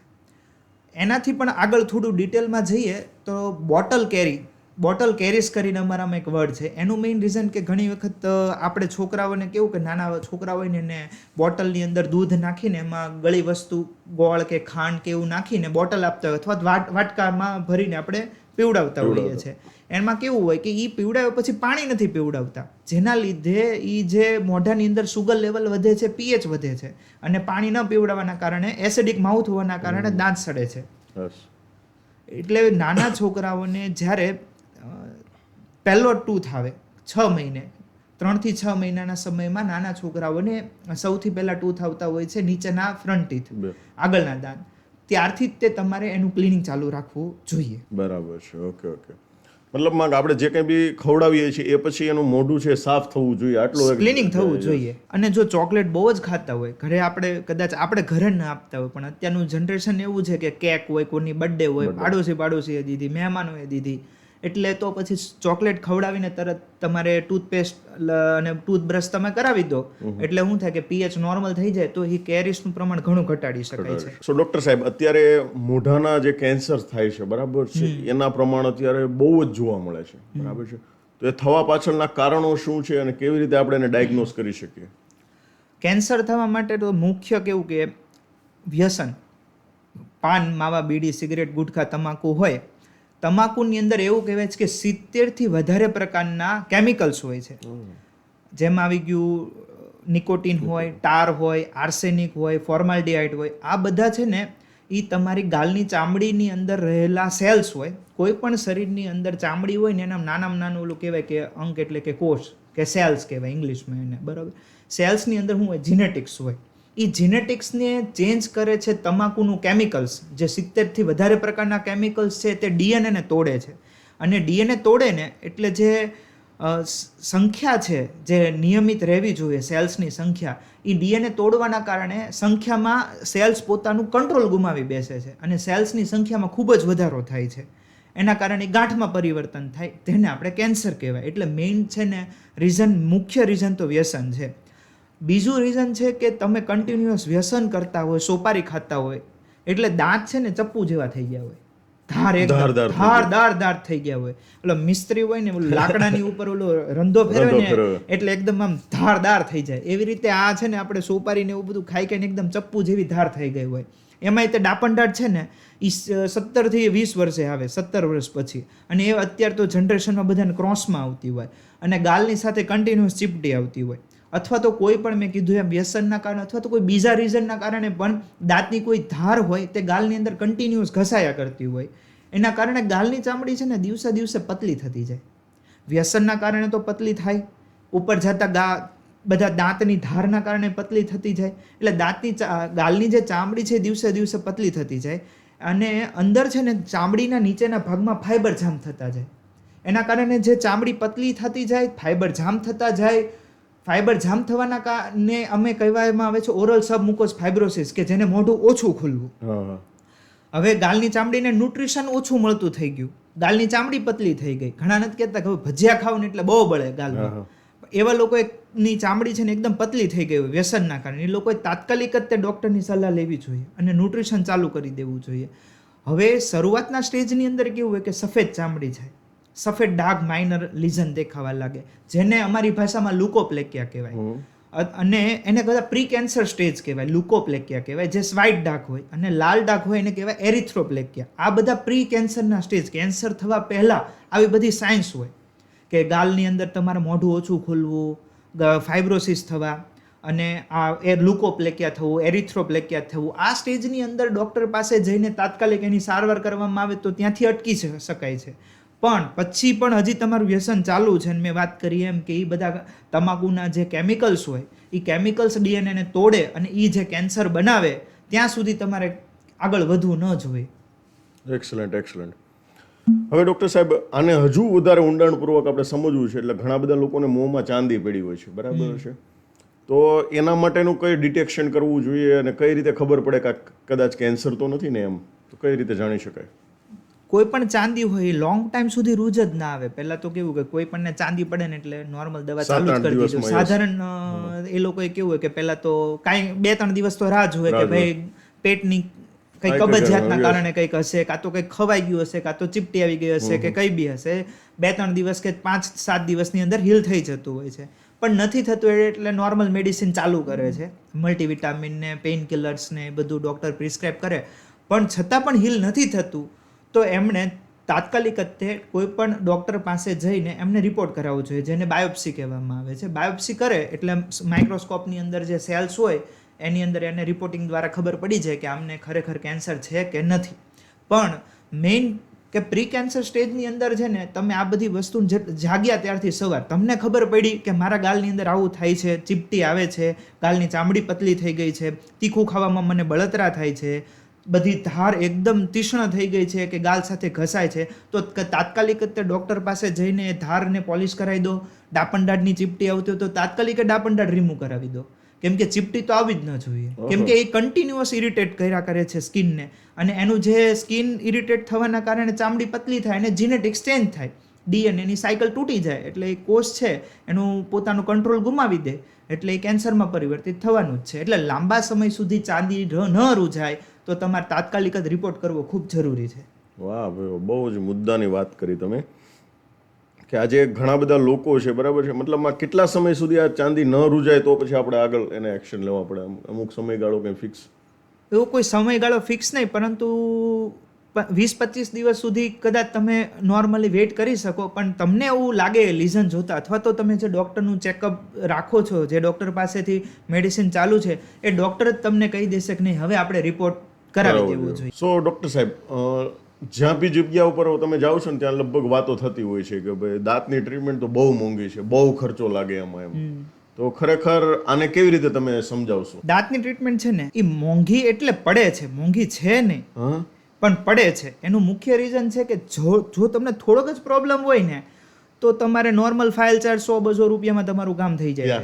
એનાથી પણ આગળ થોડું ડિટેલમાં જઈએ તો બોટલ કેરીસ કરીને અમારામાં એક વર્ડ છે. એનું મેઇન રીઝન કે ઘણી વખત આપણે છોકરાઓને કેવું કે નાના છોકરા હોય ને એને બોટલની અંદર દૂધ નાખીને એમાં ગળી વસ્તુ ગોળ કે ખાંડ કે એવું નાખીને બોટલ આપતા હોય, અથવા વાટકામાં ભરીને આપણે પીવડાવતા હોઈએ છીએ. એમાં કેવું હોય કે એ પીવડાવ્યા પછી પાણી નથી પીવડાવતા, જેના લીધે એ જે મોઢાની અંદર સુગર લેવલ વધે છે, પીએચ વધે છે, અને પાણી ન પીવડાવવાના કારણે એસિડિક માઉથ હોવાના કારણે દાંત સડે છે. એટલે નાના છોકરાઓને જ્યારે પહેલો ટૂથ આવે 6 મહિને, 3 થી 6 મહિનાના સમયમાં નાના છોકરાઓને સૌથી પહેલા ટૂથ આવતા હોય છે નીચેના ફ્રન્ટ ટીથ, આગળના દાંત. ત્યારથી જ તે તમારે એનું ક્લિનિંગ ચાલુ રાખવું જોઈએ. બરાબર છે. ઓકે. મતલબ આપણે જે કંઈ બી ખવડાવીએ છીએ એ પછી એનું મોઢું છે સાફ થવું જોઈએ, આટલું ક્લિનિંગ થવું જોઈએ. અને જો ચોકલેટ બહુ જ ખાતા હોય, ઘરે આપણે ઘરે ના આપતા હોય, પણ અત્યારનું જનરેશન એવું છે કે કેક હોય, કોઈની બર્થડે હોય, પાડોશીએ દીધી, મહેમાનોએ દીધી, એટલે તો પછી ચોકલેટ ખવડાવીને તરત તમારે ટૂથપેસ્ટ અને ટૂથબ્રશ તમે કરાવી દો, એટલે શું થાય કે પીએચ નોર્મલ થઈ જાય તો એ કેરીસનું પ્રમાણ ઘણું ઘટાડી શકાય છે. સો ડૉક્ટર સાહેબ, અત્યારે મોઢાના જે કેન્સર થાય છે, બરાબર છે, એના પ્રમાણ અત્યારે બહુ જ જોવા મળે છે, બરાબર છે, તો એ થવા પાછળના કારણો શું છે અને કેવી રીતે આપણે એને ડાયગ્નોઝ કરી શકીએ? કેન્સર થવા માટે તો મુખ્ય કેવું કે વ્યસન, પાન, માવા, બીડી, સિગરેટ, ગુટખા, તમાકુ હોય. તમાકુની અંદર એવું કહેવાય છે કે 70થી વધારે પ્રકારના કેમિકલ્સ હોય છે, જેમ આવી ગયું નિકોટિન હોય, ટાર હોય, આર્સેનિક હોય, ફોર્માલ્ડિહાઇડ હોય. આ બધા છે ને એ તમારી ગાલની ચામડીની અંદર રહેલા સેલ્સ હોય. કોઈ પણ શરીરની અંદર ચામડી હોય ને એના નાનામાં નાનું ઓલું કહેવાય કે અંક એટલે કે કોષ કે સેલ્સ કહેવાય ઇંગ્લિશમાં એને, બરાબર? સેલ્સની અંદર શું હોય? જીનેટિક્સ હોય. એ જીનેટિક્સને ચેન્જ કરે છે તમાકુનું કેમિકલ્સ, જે 70થી વધારે પ્રકારના કેમિકલ્સ છે તે ડીએનએને તોડે છે. અને ડીએનએ તોડે ને એટલે જે સંખ્યા છે જે નિયમિત રહેવી જોઈએ સેલ્સની સંખ્યા, એ ડીએનએ તોડવાના કારણે સંખ્યામાં સેલ્સ પોતાનું કંટ્રોલ ગુમાવી બેસે છે અને સેલ્સની સંખ્યામાં ખૂબ જ વધારો થાય છે. એના કારણે ગાંઠમાં પરિવર્તન થાય, તેને આપણે કેન્સર કહેવાય. એટલે મેઇન છે ને મુખ્ય રીઝન તો વ્યસન છે. બીજું રીઝન છે કે તમે કન્ટિન્યુઅસ વ્યસન કરતા હોય, સોપારી ખાતા હોય, એટલે દાંત છે ને ચપ્પુ જેવા થઈ ગયા હોય, ધાર થઈ ગયા હોય. ઓલો મિસ્ત્રી હોય ને લાકડાની ઉપર ઓલો રંધો ફેરવે ને એટલે એકદમ આમ ધારદાર થઈ જાય. એવી રીતે આ છે ને આપણે સોપારી ને એવું બધું ખાઈ ખાઈને એકદમ ચપ્પુ જેવી ધાર થઈ ગઈ હોય. એમાંય તે ડાપણદાટ છે ને એ 17 થી 20 વર્ષે આવે, 17 વર્ષ પછી. અને એ અત્યારે તો જનરેશનમાં બધાને ક્રોસમાં આવતી હોય અને ગાલની સાથે કન્ટિન્યુઅસ ચીપટી આવતી હોય. અથવા તો કોઈ પણ મેં કીધું એમ વ્યસનના કારણે અથવા તો કોઈ બીજા રીઝનના કારણે પણ દાંતની કોઈ ધાર હોય તે ગાલની અંદર કન્ટિન્યુઅસ ઘસાયા કરતી હોય. એના કારણે ગાલની ચામડી છે ને દિવસે દિવસે પતલી થતી જાય. વ્યસનના કારણે તો પતલી થાય, ઉપર જતા બધા દાંતની ધારના કારણે પતલી થતી જાય. એટલે ગાલની જે ચામડી છે દિવસે દિવસે પતલી થતી જાય અને અંદર છે ને ચામડીના નીચેના ભાગમાં ફાઈબર જામ થતા જાય. એના કારણે જે ચામડી પતલી થતી જાય, ફાઈબર જામ થતા જાય. ફાઈબર જામ થવાના કારણે અમે કહેવામાં આવે છે ઓરલ સબમ્યુકોસ ફાઇબ્રોસિસ, કે જેને મોઢું ઓછું ખુલવું. હવે ગાલની ચામડીને ન્યુટ્રિશન ઓછું મળતું થઈ ગયું, ગાલની ચામડી પતલી થઈ ગઈ. ઘણા નથી કહેતા કે ભજીયા ખાવ ને એટલે બહુ બળે ગાલમાં, એવા લોકોની ચામડી છે ને એકદમ પતલી થઈ ગઈ હોય વ્યસનના કારણે, એ લોકોએ તાત્કાલિક જ તે ડૉક્ટરની સલાહ લેવી જોઈએ અને ન્યુટ્રિશન ચાલુ કરી દેવું જોઈએ. હવે શરૂઆતના સ્ટેજની અંદર કેવું હોય કે સફેદ ચામડી છે, સફેદ ડાઘ માઇનર લીઝન દેખાવા લાગે, જેને અમારી ભાષામાં લ્યુકોપ્લેકિયા કહેવાય, અને એને કદાચ પ્રી કેન્સર સ્ટેજ કહેવાય, લ્યુકોપ્લેકિયા કહેવાય. જે વ્હાઇટ ડાઘ હોય અને લાલ ડાઘ હોય એને કહેવાય એરિથ્રોપ્લેકિયા. આ બધા પ્રી કેન્સરના સ્ટેજ, કેન્સર થવા પહેલાં આવી બધી સાઇન્સ હોય કે ગાલની અંદર તમારે મોઢું ઓછું ખુલવું, ફાઇબ્રોસિસ થવા, અને આ લ્યુકોપ્લેકિયા થવું, એરિથ્રોપ્લેકિયા થવું. આ સ્ટેજની અંદર ડૉક્ટર પાસે જઈને તાત્કાલિક એની સારવાર કરવામાં આવે તો ત્યાંથી અટકી શકાય છે. પણ પછી પણ હજી તમારું વ્યસન ચાલુ છે, અને મેં વાત કરી એમ કે એ બધા તમાકુના જે કેમિકલ્સ હોય એ કેમિકલ્સ ડીએનએને તોડે અને એ જે કેન્સર બનાવે ત્યાં સુધી તમારે આગળ વધવું ન જોઈએ. એક્સલન્ટ. હવે ડૉક્ટર સાહેબ, આને હજુ વધારે ઊંડાણપૂર્વક આપણે સમજવું છે, એટલે ઘણા બધા લોકોને મોંમાં ચાંદી પડી હોય છે, બરાબર છે? તો એના માટેનું કઈ ડિટેક્શન કરવું જોઈએ અને કઈ રીતે ખબર પડે કે કદાચ કેન્સર તો નથી ને, એમ તો કઈ રીતે જાણી શકાય? કોઈ પણ ચાંદી હોય એ લોંગ ટાઈમ સુધી રૂજ જ ના આવે. પહેલા તો કેવું કે કોઈ પણ ચાંદી પડે ને એટલે નોર્મલ દવા ચાલુ જ કરી દીધું. સાધારણ એ લોકોએ કેવું હોય કે પહેલા તો કાંઈ 2-3 દિવસ તો રાહ જોવે કે ભાઈ પેટની કંઈ કબજિયાતના કારણે કંઈક હશે, કાં તો કંઈક ખવાઈ ગયું હશે, કાં તો ચીપટી આવી ગઈ હશે, કે કંઈ બી હશે. 2-3 દિવસ કે 5-7 દિવસની અંદર હીલ થઈ જતું હોય છે. પણ નથી થતું એટલે નોર્મલ મેડિસિન ચાલુ કરે છે, મલ્ટીવિટામિન ને પેઇન કિલર્સ ને બધું ડૉક્ટર પ્રિસ્ક્રાઇબ કરે. પણ છતાં પણ હીલ નથી થતું તો એમણે તાત્કાલિક જ તે કોઈ પણ ડૉક્ટર પાસે જઈને એમને રિપોર્ટ કરાવવો જોઈએ, જેને બાયોપ્સી કહેવામાં આવે છે. બાયોપ્સી કરે એટલે માઇક્રોસ્કોપની અંદર જે સેલ્સ હોય એની અંદર એને રિપોર્ટિંગ દ્વારા ખબર પડી જાય કે આમને ખરેખર કેન્સર છે કે નથી. પણ મેઇન કે પ્રી કેન્સર સ્ટેજની અંદર છે ને, તમે આ બધી વસ્તુ જાગ્યા ત્યારથી સવાર તમને ખબર પડી કે મારા ગાલની અંદર આવું થાય છે, ચીપટી આવે છે, ગાલની ચામડી પતલી થઈ ગઈ છે, તીખું ખાવામાં મને બળતરા થાય છે, બધી ધાર એકદમ તીક્ષ્ણ થઈ ગઈ છે કે ગાલ સાથે ઘસાય છે, તો તાત્કાલિક જ તે ડૉક્ટર પાસે જઈને એ ધારને પોલિશ કરાવી દો. ડાપણદાઢની ચીપટી આવતી હોય તો તાત્કાલિક ડાપણદાઢ રિમૂવ કરાવી દો, કેમ કે ચીપટી તો આવી જ ન જોઈએ, કેમ કે એ કન્ટિન્યુઅસ ઇરિટેટ કર્યા કરે છે સ્કિનને, અને એનું જે સ્કિન ઇરિટેટ થવાના કારણે ચામડી પતલી થાય અને જીનેટિક્સ ચેન્જ થાય, ડીએનએની સાયકલ તૂટી જાય એટલે એ કોષ છે એનું પોતાનું કંટ્રોલ ગુમાવી દે, એટલે એ કેન્સરમાં પરિવર્તિત થવાનું જ છે. એટલે લાંબા સમય સુધી ચાંદી ન રૂજાય તો તમારે તાત્કાલિક જ રિપોર્ટ કરવો ખૂબ જરૂરી છે. વાહ ભાઈ, બહુ જ મુદ્દાની વાત કરી તમે કે આજે ઘણા બધા લોકો છે, બરાબર છે, મતલબ કેટલા સમય સુધી આ ચાંદી ન રૂજાય તો પછી આપણે આગળ એને એક્શન લેવા પડે? અમુક સમયગાળો કંઈ ફિક્સ? એવો કોઈ સમયગાળો ફિક્સ નહીં, પરંતુ 20-25 દિવસ સુધી કદાચ તમે નોર્મલી વેઇટ કરી શકો. પણ તમને એવું લાગે લીઝન જોતા, અથવા તો તમે જે ડૉક્ટરનું ચેકઅપ રાખો છો, જે ડૉક્ટર પાસેથી મેડિસિન ચાલુ છે, એ ડૉક્ટર જ તમને કહી દેશે કે નહીં હવે આપણે રિપોર્ટ કરાવી દેવું જોઈએ. સો ડૉક્ટર સાહેબ, જ્યાં બી જગ્યા ઉપર તમે જાઓ છો ને ત્યાં લગભગ વાતો થતી હોય છે કે ભાઈ દાંતની ટ્રીટમેન્ટ તો બહુ મોંઘી છે, બહુ ખર્ચો લાગે એમાં, એમ તો ખરેખર આને કેવી રીતે તમે સમજાવશો? દાંતની ટ્રીટમેન્ટ છે ને એ મોંઘી એટલે પડે છે, મોંઘી છે નહીં પણ પડે છે. એનું મુખ્ય રીઝન છે કે જો તમને થોડોક જ પ્રોબ્લેમ હોય ને તો તમારે નોર્મલ ફાઇલ ચાર્જ 100-200 રૂપિયામાં તમારું કામ થઈ જાય.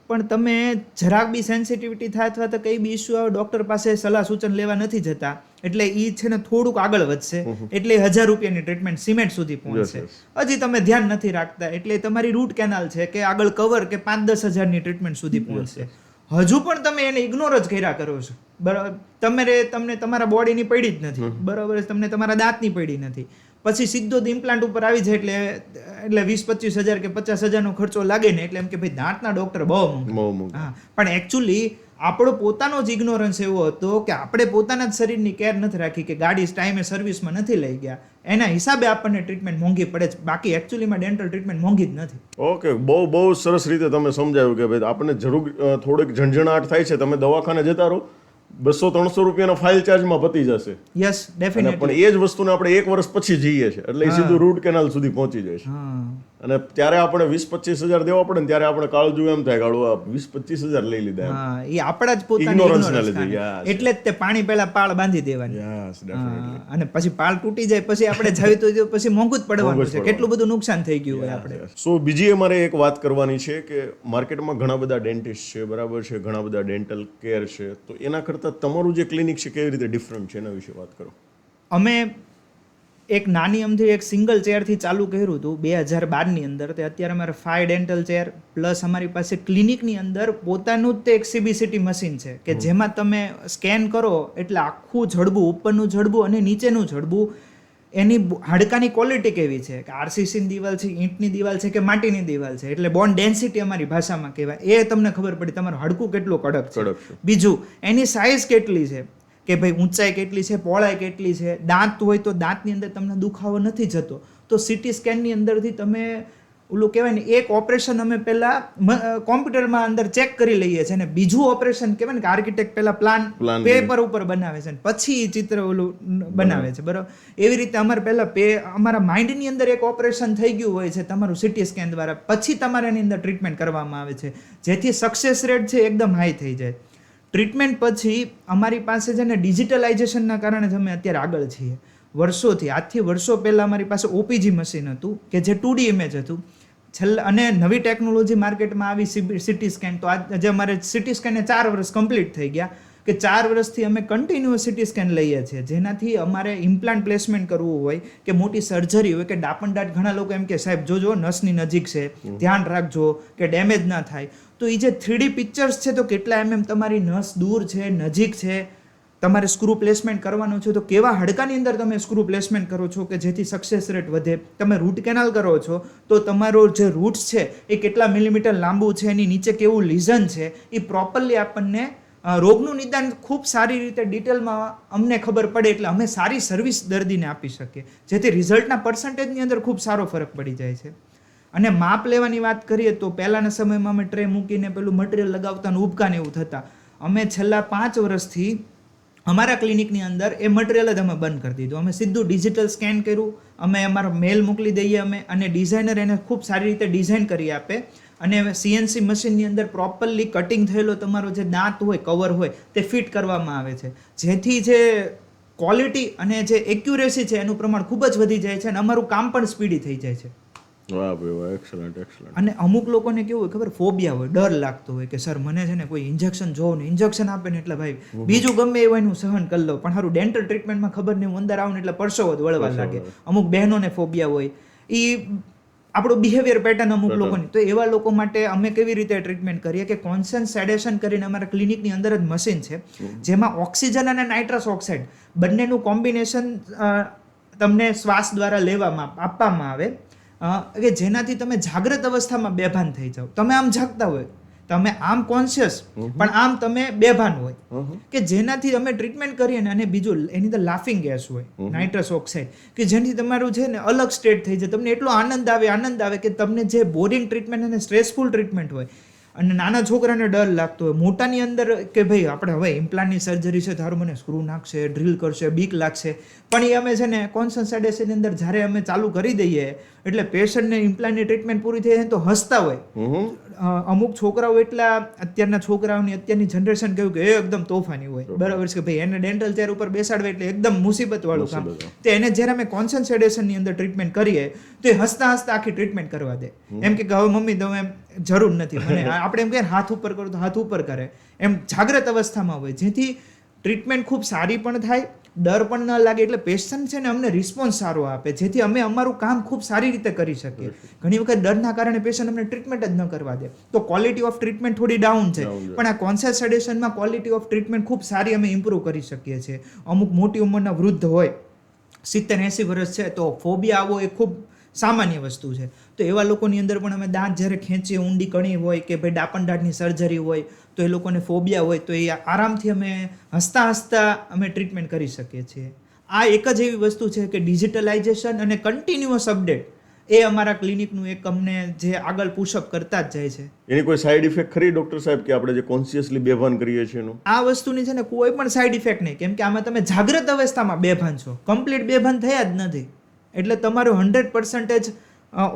પણ તમે જરાક બી સેન્સિટિવિટી થાય અથવા તો કઈ બી ઇસ્યુ આવે, ડૉક્ટર પાસે સલાહ સૂચન લેવા નથી જતા, એટલે એ છે ને થોડુંક આગળ વધશે, એટલે 1000 રૂપિયાની ટ્રીટમેન્ટ સિમેન્ટ સુધી પહોંચશે. હજી તમે ધ્યાન નથી રાખતા એટલે તમારી રૂટ કેનાલ છે કે આગળ કવર કે 5-10 હજારની ટ્રીટમેન્ટ સુધી પહોંચશે. હજુ પણ તમે એને ઇગ્નોર જ કર્યા કરો છો, બરાબર? તમને તમારા બોડીની પડી જ નથી, બરાબર? તમને તમારા દાંતની પડી નથી, પછી સીધો ઇમ્પ્લાન્ટ ઉપર આવી જાય એટલે 20-25 હજાર કે 50 હજારનો ખર્ચો લાગે ને, એટલે એમ કે ભાઈ દાંતના ડૉક્ટર બહુ મોંઘા. હા, પણ એકચ્યુઅલી આપણો પોતાનો જ ઇગ્નોરન્સ એવો હતો કે આપણે પોતાના જ શરીરની કેર નથી રાખી, કે ગાડી ટાઈમે સર્વિસમાં નથી લઈ ગયા, એના હિસાબે આપણને ટ્રીટમેન્ટ મોંઘી પડે છે. બાકી એકચ્યુઅલીમાં ડેન્ટલ ટ્રીટમેન્ટ મોંઘી જ નથી. ઓકે, બહુ સરસ રીતે તમે સમજાવ્યું કે ભાઈ આપણને જરૂર થોડીક ઝંઝણાટ થાય છે, તમે દવાખાને જતા રહો, 200-300 રૂપિયાના ફાઇલ ચાર્જમાં પતી જશે. Yes, definitely. પણ એ જ વસ્તુને આપણે 1 વર્ષ પછી જઈએ છીએ એટલે એ સીધું રૂટ કેનાલ સુધી પહોંચી જાય છે, અને ત્યારે આપણે 20-25 હજાર દેવા પડે ને ત્યારે આપણે કાળજું એમ થાય કાળું 20-25 હજાર લઈ લીધા. એ આપણા જ પોતાની ignorance, એટલે જ તે પાણી પહેલા પાળ બાંધી દેવાની, અને પછી પાળ તૂટી જાય પછી આપણે જાવી તો પછી મોંઘું જ પડવાનું છે, કેટલું બધું નુકસાન થઈ ગયું હોય આપણે. સો બીજી અમારે એક વાત કરવાની છે કે માર્કેટમાં ઘણા બધા ડેન્ટિસ્ટ છે, બરાબર છે, ઘણા બધા ડેન્ટલ કેર છે, તો એના કરતાં તમારું જે ક્લિનિક છે કેવી રીતે ડિફરન્ટ છે એના વિશે વાત કરો. અમે એક નાની અમથી એક સિંગલ ચેરથી ચાલુ કર્યું હતું 2012ની અંદર. તે અત્યારે અમારે 5 ડેન્ટલ ચેર પ્લસ અમારી પાસે ક્લિનિકની અંદર પોતાનું જ તે એક CBCT મશીન છે કે જેમાં તમે સ્કેન કરો એટલે આખું જડબું, ઉપરનું જડબું અને નીચેનું જડબું, એની હાડકાની ક્વોલિટી કેવી છે કે RCCની દિવાલ છે, ઈંટની દિવાલ છે કે માટીની દિવાલ છે, એટલે બોન ડેન્સિટી અમારી ભાષામાં કહેવાય, એ તમને ખબર પડી તમારું હાડકું કેટલું કડક છે. બીજું એની સાઇઝ કેટલી છે કે ભાઈ ઊંચાઈ કેટલી છે, પહોળાઈ કેટલી છે, દાંત હોય તો દાંતની અંદર તમને દુખાવો નથી જતો. તો CT સ્કેનની અંદરથી તમે ઓલું કહેવાય ને, એક ઓપરેશન અમે પહેલાં કોમ્પ્યુટરમાં અંદર ચેક કરી લઈએ છીએ, અને બીજું ઓપરેશન કહેવાય ને કે આર્કિટેક્ટ પહેલાં પ્લાન પેપર ઉપર બનાવે છે, પછી ચિત્ર ઓલું બનાવે છે, બરાબર. એવી રીતે અમારે પહેલાં અમારા માઇન્ડની અંદર એક ઓપરેશન થઈ ગયું હોય છે તમારું CT સ્કેન દ્વારા, પછી તમારે એની અંદર ટ્રીટમેન્ટ કરવામાં આવે છે, જેથી સક્સેસ રેટ છે એકદમ હાઈ થઈ જાય. ટ્રીટમેન્ટ પછી અમારી પાસે છે ને ડિજિટલાઇઝેશનના કારણે જ અમે અત્યારે આગળ છીએ. વર્ષોથી, આજથી વર્ષો પહેલાં અમારી પાસે OPG મશીન હતું કે જે 2D ઇમેજ હતું. અને નવી ટેકનોલોજી માર્કેટમાં આવી CT સ્કેન, તો આજે અમારે CT સ્કેનને 4 વર્ષ કમ્પ્લીટ થઈ ગયા કે 4 વર્ષથી અમે કન્ટિન્યુઅસ CT સ્કેન લઈએ છીએ, જેનાથી અમારે ઇમ્પ્લાન્ટ પ્લેસમેન્ટ કરવું હોય કે મોટી સર્જરી હોય કે ડાપણડાટ, ઘણા લોકો એમ કે સાહેબ જોજો નસની નજીક છે, ધ્યાન રાખજો કે ડેમેજ ના થાય. તો એ જે 3D પિક્ચર્સ છે, તો કેટલા તમારી નસ દૂર છે, નજીક છે, તમારે સ્ક્રૂ પ્લેસમેન્ટ કરવાનું છે તો કેવા હાડકાની અંદર તમે સ્ક્રૂ પ્લેસમેન્ટ કરો છો કે જેથી સક્સેસ રેટ વધે. તમે રૂટ કેનાલ કરો છો તો તમારો જે રૂટ્સ છે એ કેટલા મિલીમીટર લાંબુ છે, એની નીચે કેવું લીઝન છે, એ પ્રોપરલી આપણને રોગનું નિદાન ખૂબ સારી રીતે ડિટેલમાં અમને ખબર પડે, એટલે અમે સારી સર્વિસ દર્દીને આપી શકીએ, જેથી રિઝલ્ટના પર્સન્ટેજની અંદર ખૂબ સારો ફરક પડી જાય છે. અને માપ લેવાની વાત કરીએ તો પહેલાંના સમયમાં અમે ટ્રે મૂકીને પેલું મટીરિયલ લગાવતા ઉબકાને એવું થતા. અમે છેલ્લા 5 વર્ષથી અમારા ક્લિનિકની અંદર એ મટીરિયલ જ અમે બંધ કરી દીધું. અમે સીધું ડિજિટલ સ્કેન કર્યું, અમે અમારો મેલ મોકલી દઈએ અમે, અને ડિઝાઇનર એને ખૂબ સારી રીતે ડિઝાઇન કરી આપે, અને CNC મશીનની અંદર પ્રોપરલી કટિંગ થયેલો તમારો જે દાંત હોય, કવર હોય, તે ફિટ કરવામાં આવે છે, જેથી જે ક્વોલિટી અને જે એક્યુરેસી છે એનું પ્રમાણ ખૂબ જ વધી જાય છે, અને અમારું કામ પણ સ્પીડી થઈ જાય છે. વાહ ભાઈ વાહ, એક્સલન્ટ એક્સલન્ટ. અને અમુક લોકોને કેવું હોય ખબર, ફોબિયા હોય, ડર લાગતો હોય કે સર મને છે ને કોઈ ઇન્જેક્શન જોવો ને, ઇન્જેક્શન આપે ને એટલે ભાઈ બીજું ગમે એવું એનું સહન કરી લો, પણ સારું ડેન્ટલ ટ્રીટમેન્ટમાં ખબર નહીં, હું અંદર આવું ને એટલે પરસેવો જ વળવા લાગે. અમુક બહેનોને ફોબિયા હોય, એ આપણું બિહેવિયર પેટર્ન અમુક લોકોની. તો એવા લોકો માટે અમે કેવી રીતે ટ્રીટમેન્ટ કરીએ કે કોન્સન્ટ સેડેશન કરીને અમારા ક્લિનિકની અંદર જ મશીન છે, જેમાં ઓક્સિજન અને નાઇટ્રસ ઓક્સાઇડ બંનેનું કોમ્બિનેશન તમને શ્વાસ દ્વારા લેવામાં આપવામાં આવે, કે જેનાથી તમે જાગ્રત અવસ્થામાં બેભાન થઈ જાઓ. તમે આમ જાગતા હોય, તમે આમ કોન્શિયસ, પણ આમ તમે બેભાન હોય, કે જેનાથી અમે ટ્રીટમેન્ટ કરીએ ને. અને બીજું એની અંદર લાફિંગ ગેસ હોય, નાઇટ્રસ ઓક્સાઇડ, કે જેનાથી તમારું છે ને અલગ સ્ટેટ થઈ જાય, તમને એટલો આનંદ આવે કે તમને જે બોરિંગ ટ્રીટમેન્ટ અને સ્ટ્રેસફુલ ટ્રીટમેન્ટ હોય. અને નાના છોકરાને ડર લાગતો હોય, મોટાની અંદર કે ભાઈ આપણે હવે ઇમ્પ્લાન્ટની સર્જરી છે, ધારો મને સ્ક્રૂ નાખશે, ડ્રીલ કરશે, બીક લાગશે, પણ એ અમે છે ને કોન્સન્ટ સેડેશનની અંદર જ્યારે અમે ચાલુ કરી દઈએ એટલે પેશન્ટને ઇમ્પ્લાન્ટની ટ્રીટમેન્ટ પૂરી થઈ જાય તો હસતા હોય. અમુક છોકરાઓ એટલા, અત્યારના છોકરાઓની અત્યારની જનરેશન કહ્યું કે એ એકદમ તોફાની હોય, બરાબર છે, કે ભાઈ એને ડેન્ટલ ચેર ઉપર બેસાડવે એટલે એકદમ મુસીબત વાળું કામ. તો એને જ્યારે અમે કોન્સન્ટ સેડેશનની અંદર ટ્રીટમેન્ટ કરીએ તો એ હસતા હસતા આખી ટ્રીટમેન્ટ કરવા દે, એમ કે હવે મમ્મી તમે એમ જરૂર નથી મને, આપણે એમ કહીએ હાથ ઉપર કરો તો હાથ ઉપર કરે, એમ જાગ્રત અવસ્થામાં હોય, જેથી ટ્રીટમેન્ટ ખૂબ સારી પણ થાય, ડર પણ ન લાગે, એટલે પેશન્ટ છે ને અમને રિસ્પોન્સ સારો આપે, જેથી અમે અમારું કામ ખૂબ સારી રીતે કરી શકીએ. ઘણી વખત ડરના કારણે પેશન્ટ અમને ટ્રીટમેન્ટ જ ન કરવા દે, તો ક્વોલિટી ઓફ ટ્રીટમેન્ટ થોડી ડાઉન છે, પણ આ કોન્સન્ટ સેડેશનમાં ક્વોલિટી ઓફ ટ્રીટમેન્ટ ખૂબ સારી અમે ઇમ્પ્રૂવ કરી શકીએ છીએ. અમુક મોટી ઉંમરના વૃદ્ધ હોય, 70-80 વર્ષ છે, તો ફોબિયા આવો એ ખૂબ સામાન્ય વસ્તુ છે. તો એવા લોકોની અંદર પણ અમે દાંત જ્યારે ખેંચીએ, ઊંડી કણી હોય કે ભાઈ ડાપણડાટની સર્જરી હોય, તો એ લોકોને ફોબિયા હોય, તો એ આરામથી અમે હસતા હસતા અમે ટ્રીટમેન્ટ કરી શકીએ છીએ. આ એક જ એવી વસ્તુ છે કે ડિજિટલાઇઝેશન અને કન્ટિન્યુઅસ અપડેટ એ અમારા ક્લિનિકનું એક અમને જે આગળ પુશઅપ કરતા જ જાય છે. એની કોઈ સાઈડ ઇફેક્ટ ખરી ડોક્ટર સાહેબ, કે આપણે જે કોન્શિયસલી બેભાન કરીએ છીએ એનું? આ વસ્તુની છે ને કોઈ પણ સાઈડ ઇફેક્ટ નહીં, કેમ કે આમાં તમે જાગ્રત અવસ્થામાં બેભાન છો, કમ્પ્લીટ બેભાન થયા જ નથી, એટલે તમારું 100%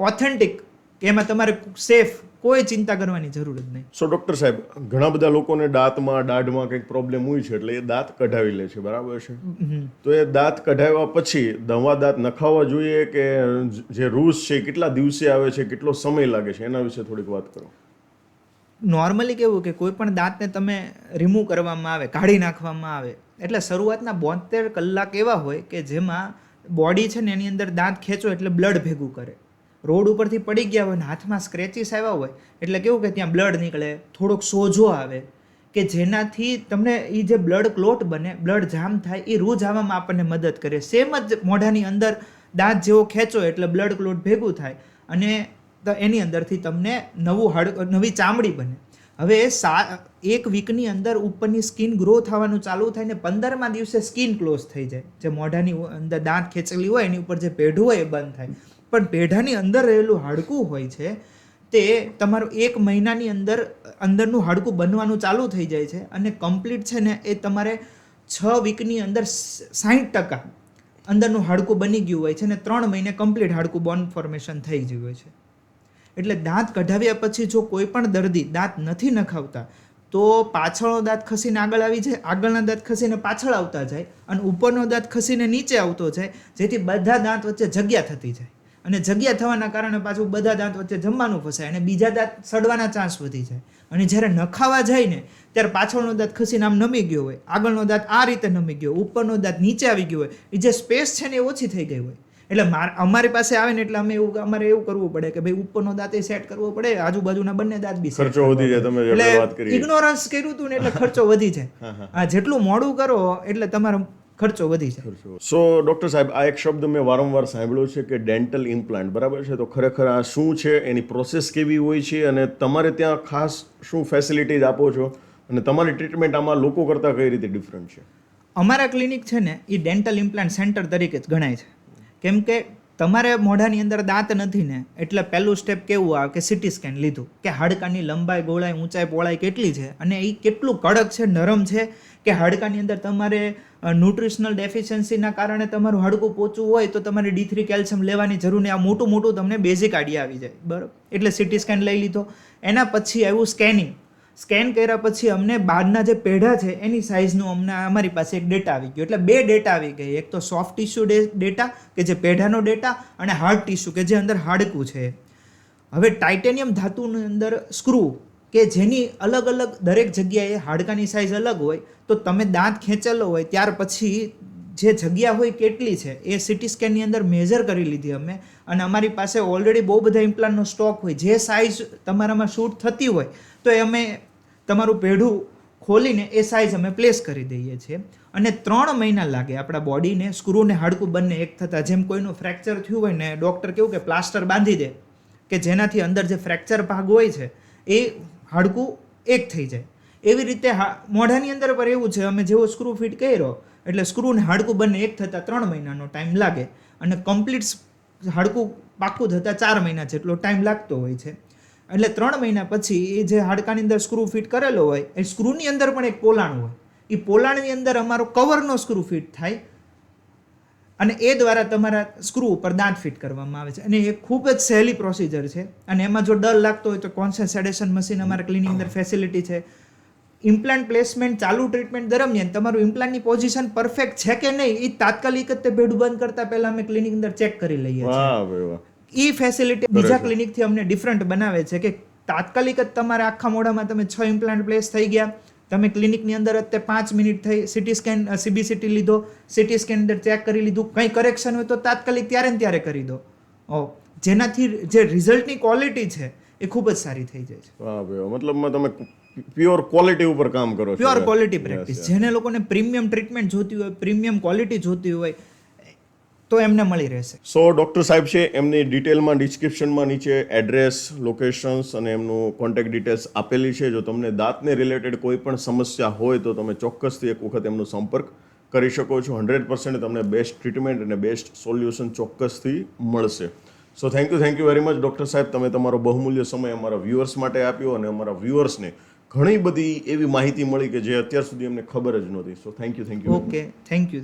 ઓથેન્ટિક, કે એમાં તમારે સેફ, કોઈ ચિંતા કરવાની જરૂર જ નહીં. સો ડોક્ટર સાહેબ, ઘણા બધા લોકોને દાંતમાં, દાઢમાં કંઈક પ્રોબ્લેમ હોય છે, એટલે એ દાંત કઢાવી લે છે, બરાબર છે, તો એ દાંત કઢાવ્યા પછી નવા દાંત નખાવવા જોઈએ કે જે રૂલ્સ છે કેટલા દિવસે આવે છે, કેટલો સમય લાગે છે, એના વિશે થોડીક વાત કરો. નોર્મલી કેવું કે કોઈ પણ દાંતને તમે રિમૂવ કરવામાં આવે, કાઢી નાખવામાં આવે, એટલે શરૂઆતના 72 કલાક એવા હોય કે જેમાં બોડી છે ને એની અંદર દાંત ખેંચો એટલે બ્લડ ભેગું કરે. રોડ ઉપરથી પડી ગયા હોય ને હાથમાં સ્ક્રેચીસ આવ્યા હોય એટલે કેવું કે ત્યાં બ્લડ નીકળે, થોડોક સોજો આવે કે જેનાથી તમને એ જે બ્લડ ક્લોટ બને, બ્લડ જામ થાય, એ રૂ જવામાં આપણને મદદ કરે. સેમ જ મોઢાની અંદર દાંત જેવો ખેંચો એટલે બ્લડ ક્લોટ ભેગું થાય અને એની અંદરથી તમને નવી ચામડી બને. હવે 1 વીકની અંદર ઉપરની સ્કિન ગ્રો થવાનું ચાલુ થાય ને 15મા દિવસે સ્કિન ક્લોઝ થઈ જાય. જે મોઢાની અંદર દાંત ખેંચેલી હોય એની ઉપર જે પેઢું હોય એ બંધ થાય. પણ પેઢાની અંદર રહેલું હાડકું હોય છે તે તમારું 1 મહિનાની અંદરનું હાડકું બનવાનું ચાલુ થઈ જાય છે અને કમ્પ્લીટ છે ને એ તમારે 6 વીકની અંદર 60% અંદરનું હાડકું બની ગયું હોય છે અને 3 મહિને કમ્પ્લીટ હાડકું બોન ફોર્મેશન થઈ ગયું હોય છે. એટલે દાંત કઢાવ્યા પછી જો કોઈ પણ દર્દી દાંત નથી નખાવતા તો પાછળનો દાંત ખસીને આગળ આવી જાય, આગળના દાંત ખસીને પાછળ આવતા જાય અને ઉપરનો દાંત ખસીને નીચે આવતો જાય, જેથી બધા દાંત વચ્ચે જગ્યા થતી જાય અને જગ્યા થવાના કારણે પાછું બધા દાંત વચ્ચે જમવાનું ફસાય અને બીજા દાંત સડવાના ચાન્સ વધી જાય. અને જ્યારે નખાવા જાય ને ત્યારે પાછળનો દાંત ખસીને આમ નમી ગયો હોય, આગળનો દાંત આ રીતે નમી ગયો, ઉપરનો દાંત નીચે આવી ગયો હોય, એ જે સ્પેસ છે ને એ ઓછી થઈ ગઈ હોય. એટલે અમારી પાસે આવે ને એટલે અમારે એવું કરવું પડે કે ભાઈ ઉપરનો દાંત સેટ કરવો પડે, આજુબાજુના બંને દાંત બી ખર્ચો વધી જાય. તમે જે વાત કરી, ઇગ્નોરન્સ કર્યું હતું ને એટલે ખર્ચો વધી જાય. આ જેટલું મોડું કરો એટલે તમારો ખર્ચો વધી જાય. સો ડૉક્ટર સાહેબ, આ એક શબ્દ મેં વારંવાર સાંભળ્યો છે કે ડેન્ટલ ઇમ્પ્લાન્ટ, બરાબર છે? તો ખરેખર આ શું છે, એની પ્રોસેસ કેવી હોય છે અને તમારે ત્યાં ખાસ શું ફેસિલિટીઝ આપો છો અને તમારી ટ્રીટમેન્ટ આમાં લોકો કરતાં કઈ રીતે ડિફરન્ટ છે? અમારા ક્લિનિક છે ને એ ડેન્ટલ ઇમ્પ્લાન્ટ સેન્ટર તરીકે જ ગણાય છે. કેમ કે તમારે મોઢાની અંદર દાંત નથી ને એટલે પહેલું સ્ટેપ કેવું આવે કે સિટી સ્કેન લીધું કે હાડકાની લંબાઈ, ગોળાઈ, ઊંચાઈ, પહોળાઈ કેટલી છે અને એ કેટલું કડક છે, નરમ છે કે હાડકાની અંદર તમારે ન્યુટ્રિશનલ ડેફિશિયન્સીના કારણે તમારું હાડકું પોચું હોય તો તમારે D3 કેલ્શિયમ લેવાની જરૂર નહીં. આ મોટું તમને બેઝિક આઈડિયા આવી જાય, બરાબર? એટલે સિટી સ્કેન લઈ લીધો. એના પછી આવ્યું સ્કેનિંગ. સ્કેન કર્યા પછી અમને બહારના જે પેઢા છે એની સાઇઝનું અમારી પાસે એક ડેટા આવી ગયો. એટલે 2 ડેટા આવી ગઈ, એક તો સોફ્ટ ટિશ્યુ ડેટા કે જે પેઢાનો ડેટા અને હાર્ડ ટિશ્યુ કે જે અંદર હાડકું છે. હવે ટાઇટેનિયમ ધાતુની અંદર સ્ક્રૂ કે જેની અલગ અલગ દરેક જગ્યાએ હાડકાની સાઇઝ અલગ હોય તો તમે દાંત ખેંચેલો હોય ત્યાર પછી જે જગ્યા હોય કેટલી છે એ સિટી સ્કેનની અંદર મેઝર કરી લીધી અમે. અને અમારી પાસે ઓલરેડી બહુ બધા ઇમ્પ્લાન્ટનો સ્ટોક હોય, જે સાઇઝ તમારામાં શૂટ થતી હોય તો એ અમે તમારું પેઢું ખોલીને એ સાઇઝ અમે પ્લેસ કરી દઈએ છીએ. અને 3 મહિના લાગે આપણા બોડીને સ્ક્રૂ ને હાડકું બંને એક થતાં. જેમ કોઈનું ફ્રેક્ચર થયું હોય ને ડૉક્ટર કેવું કે પ્લાસ્ટર બાંધી દે કે જેનાથી અંદર જે ફ્રેક્ચર ભાગ હોય છે એ હાડકું એક થઈ જાય, એવી રીતે મોઢાની અંદર પર એવું છે. અમે જેવો સ્ક્રૂ ફિટ કર્યો એટલે સ્ક્રૂ ને હાડકું બંને એક થતાં 3 મહિનાનો ટાઈમ લાગે અને કમ્પ્લીટ હાડકું પાક્કું થતાં 4 મહિના જેટલો ટાઈમ લાગતો હોય છે. એટલે 3 મહિના પછી એ જે હાડકાની અંદર સ્ક્રૂ ફિટ કરેલો હોય એ સ્ક્રૂની અંદર પણ એક પોલાણ હોય, એ પોલાણની અંદર અમારો કવરનો સ્ક્રૂ ફિટ થાય અને એ દ્વારા તમારા સ્ક્રૂ ઉપર દાંત ફિટ કરવામાં આવે છે. અને એ ખૂબ જ સહેલી પ્રોસિજર છે. અને એમાં જો ડર લાગતો હોય તો કોન્શિયસ સેડેશન મશીન અમારા ક્લિનિક અંદર ફેસિલિટી છે. ઇમ્પ્લાન્ટ પ્લેસમેન્ટ ચાલુ ટ્રીટમેન્ટ દરમિયાન તમારું ઇમ્પ્લાન્ટની પોઝિશન પરફેક્ટ છે કે નહીં એ તાત્કાલિક જ તે ભેડું બંધ કરતા પહેલા અમે ક્લિનિક અંદર ચેક કરી લઈએ છીએ. એ ફેસિલિટી બીજા ક્લિનિકથી અમને ડિફરન્ટ બનાવે છે કે તાત્કાલિક જ તમારે આખા મોઢામાં તમે 6 ઇમ્પ્લાન્ટ પ્લેસ થઈ ગયા, તમે ક્લિનિકની અંદર જ તે 5 મિનિટ થઈ, સિટી સ્કેન CBCT લીધો, સિટી સ્કેન અંદર ચેક કરી લીધું, કંઈ કરેક્શન હોય તો તાત્કાલિક ત્યારે ને ત્યારે કરી દો, જેનાથી જે રિઝલ્ટની ક્વોલિટી છે એ ખૂબ જ સારી થઈ જાય છે. વાહ ભાઈ, મતલબમાં તમે પ્યોર ક્વોલિટી ઉપર કામ કરો છો. Pure quality practice. જેને લોકોને પ્રીમિયમ ટ્રીટમેન્ટ જોતી હોય, પ્રીમિયમ ક્વોલિટી જોતી હોય તો એમને મળી રહેશે. સો ડૉક્ટર સાહેબ છે એમની ડિટેલમાં ડિસ્ક્રિપ્શનમાં નીચે એડ્રેસ, લોકેશન્સ અને એમનું કોન્ટેક્ટ ડિટેલ્સ આપેલી છે. જો તમને દાંતને રિલેટેડ કોઈ પણ સમસ્યા હોય તો તમે ચોક્કસથી એક વખત એમનો સંપર્ક કરી શકો છો. 100% તમને બેસ્ટ ટ્રીટમેન્ટ અને બેસ્ટ સોલ્યુશન ચોક્કસથી મળશે. So thank you very much doctor સાહેબ. તમે તમારો બહુમૂલ્ય સમય અમારા વ્યુઅર્સ માટે આપ્યો અને અમારા વ્યુઅર્સને ઘણી બધી એવી માહિતી મળી કે જે અત્યાર સુધી અમને ખબર જ નહોતી. So thank you. Okay, thank you.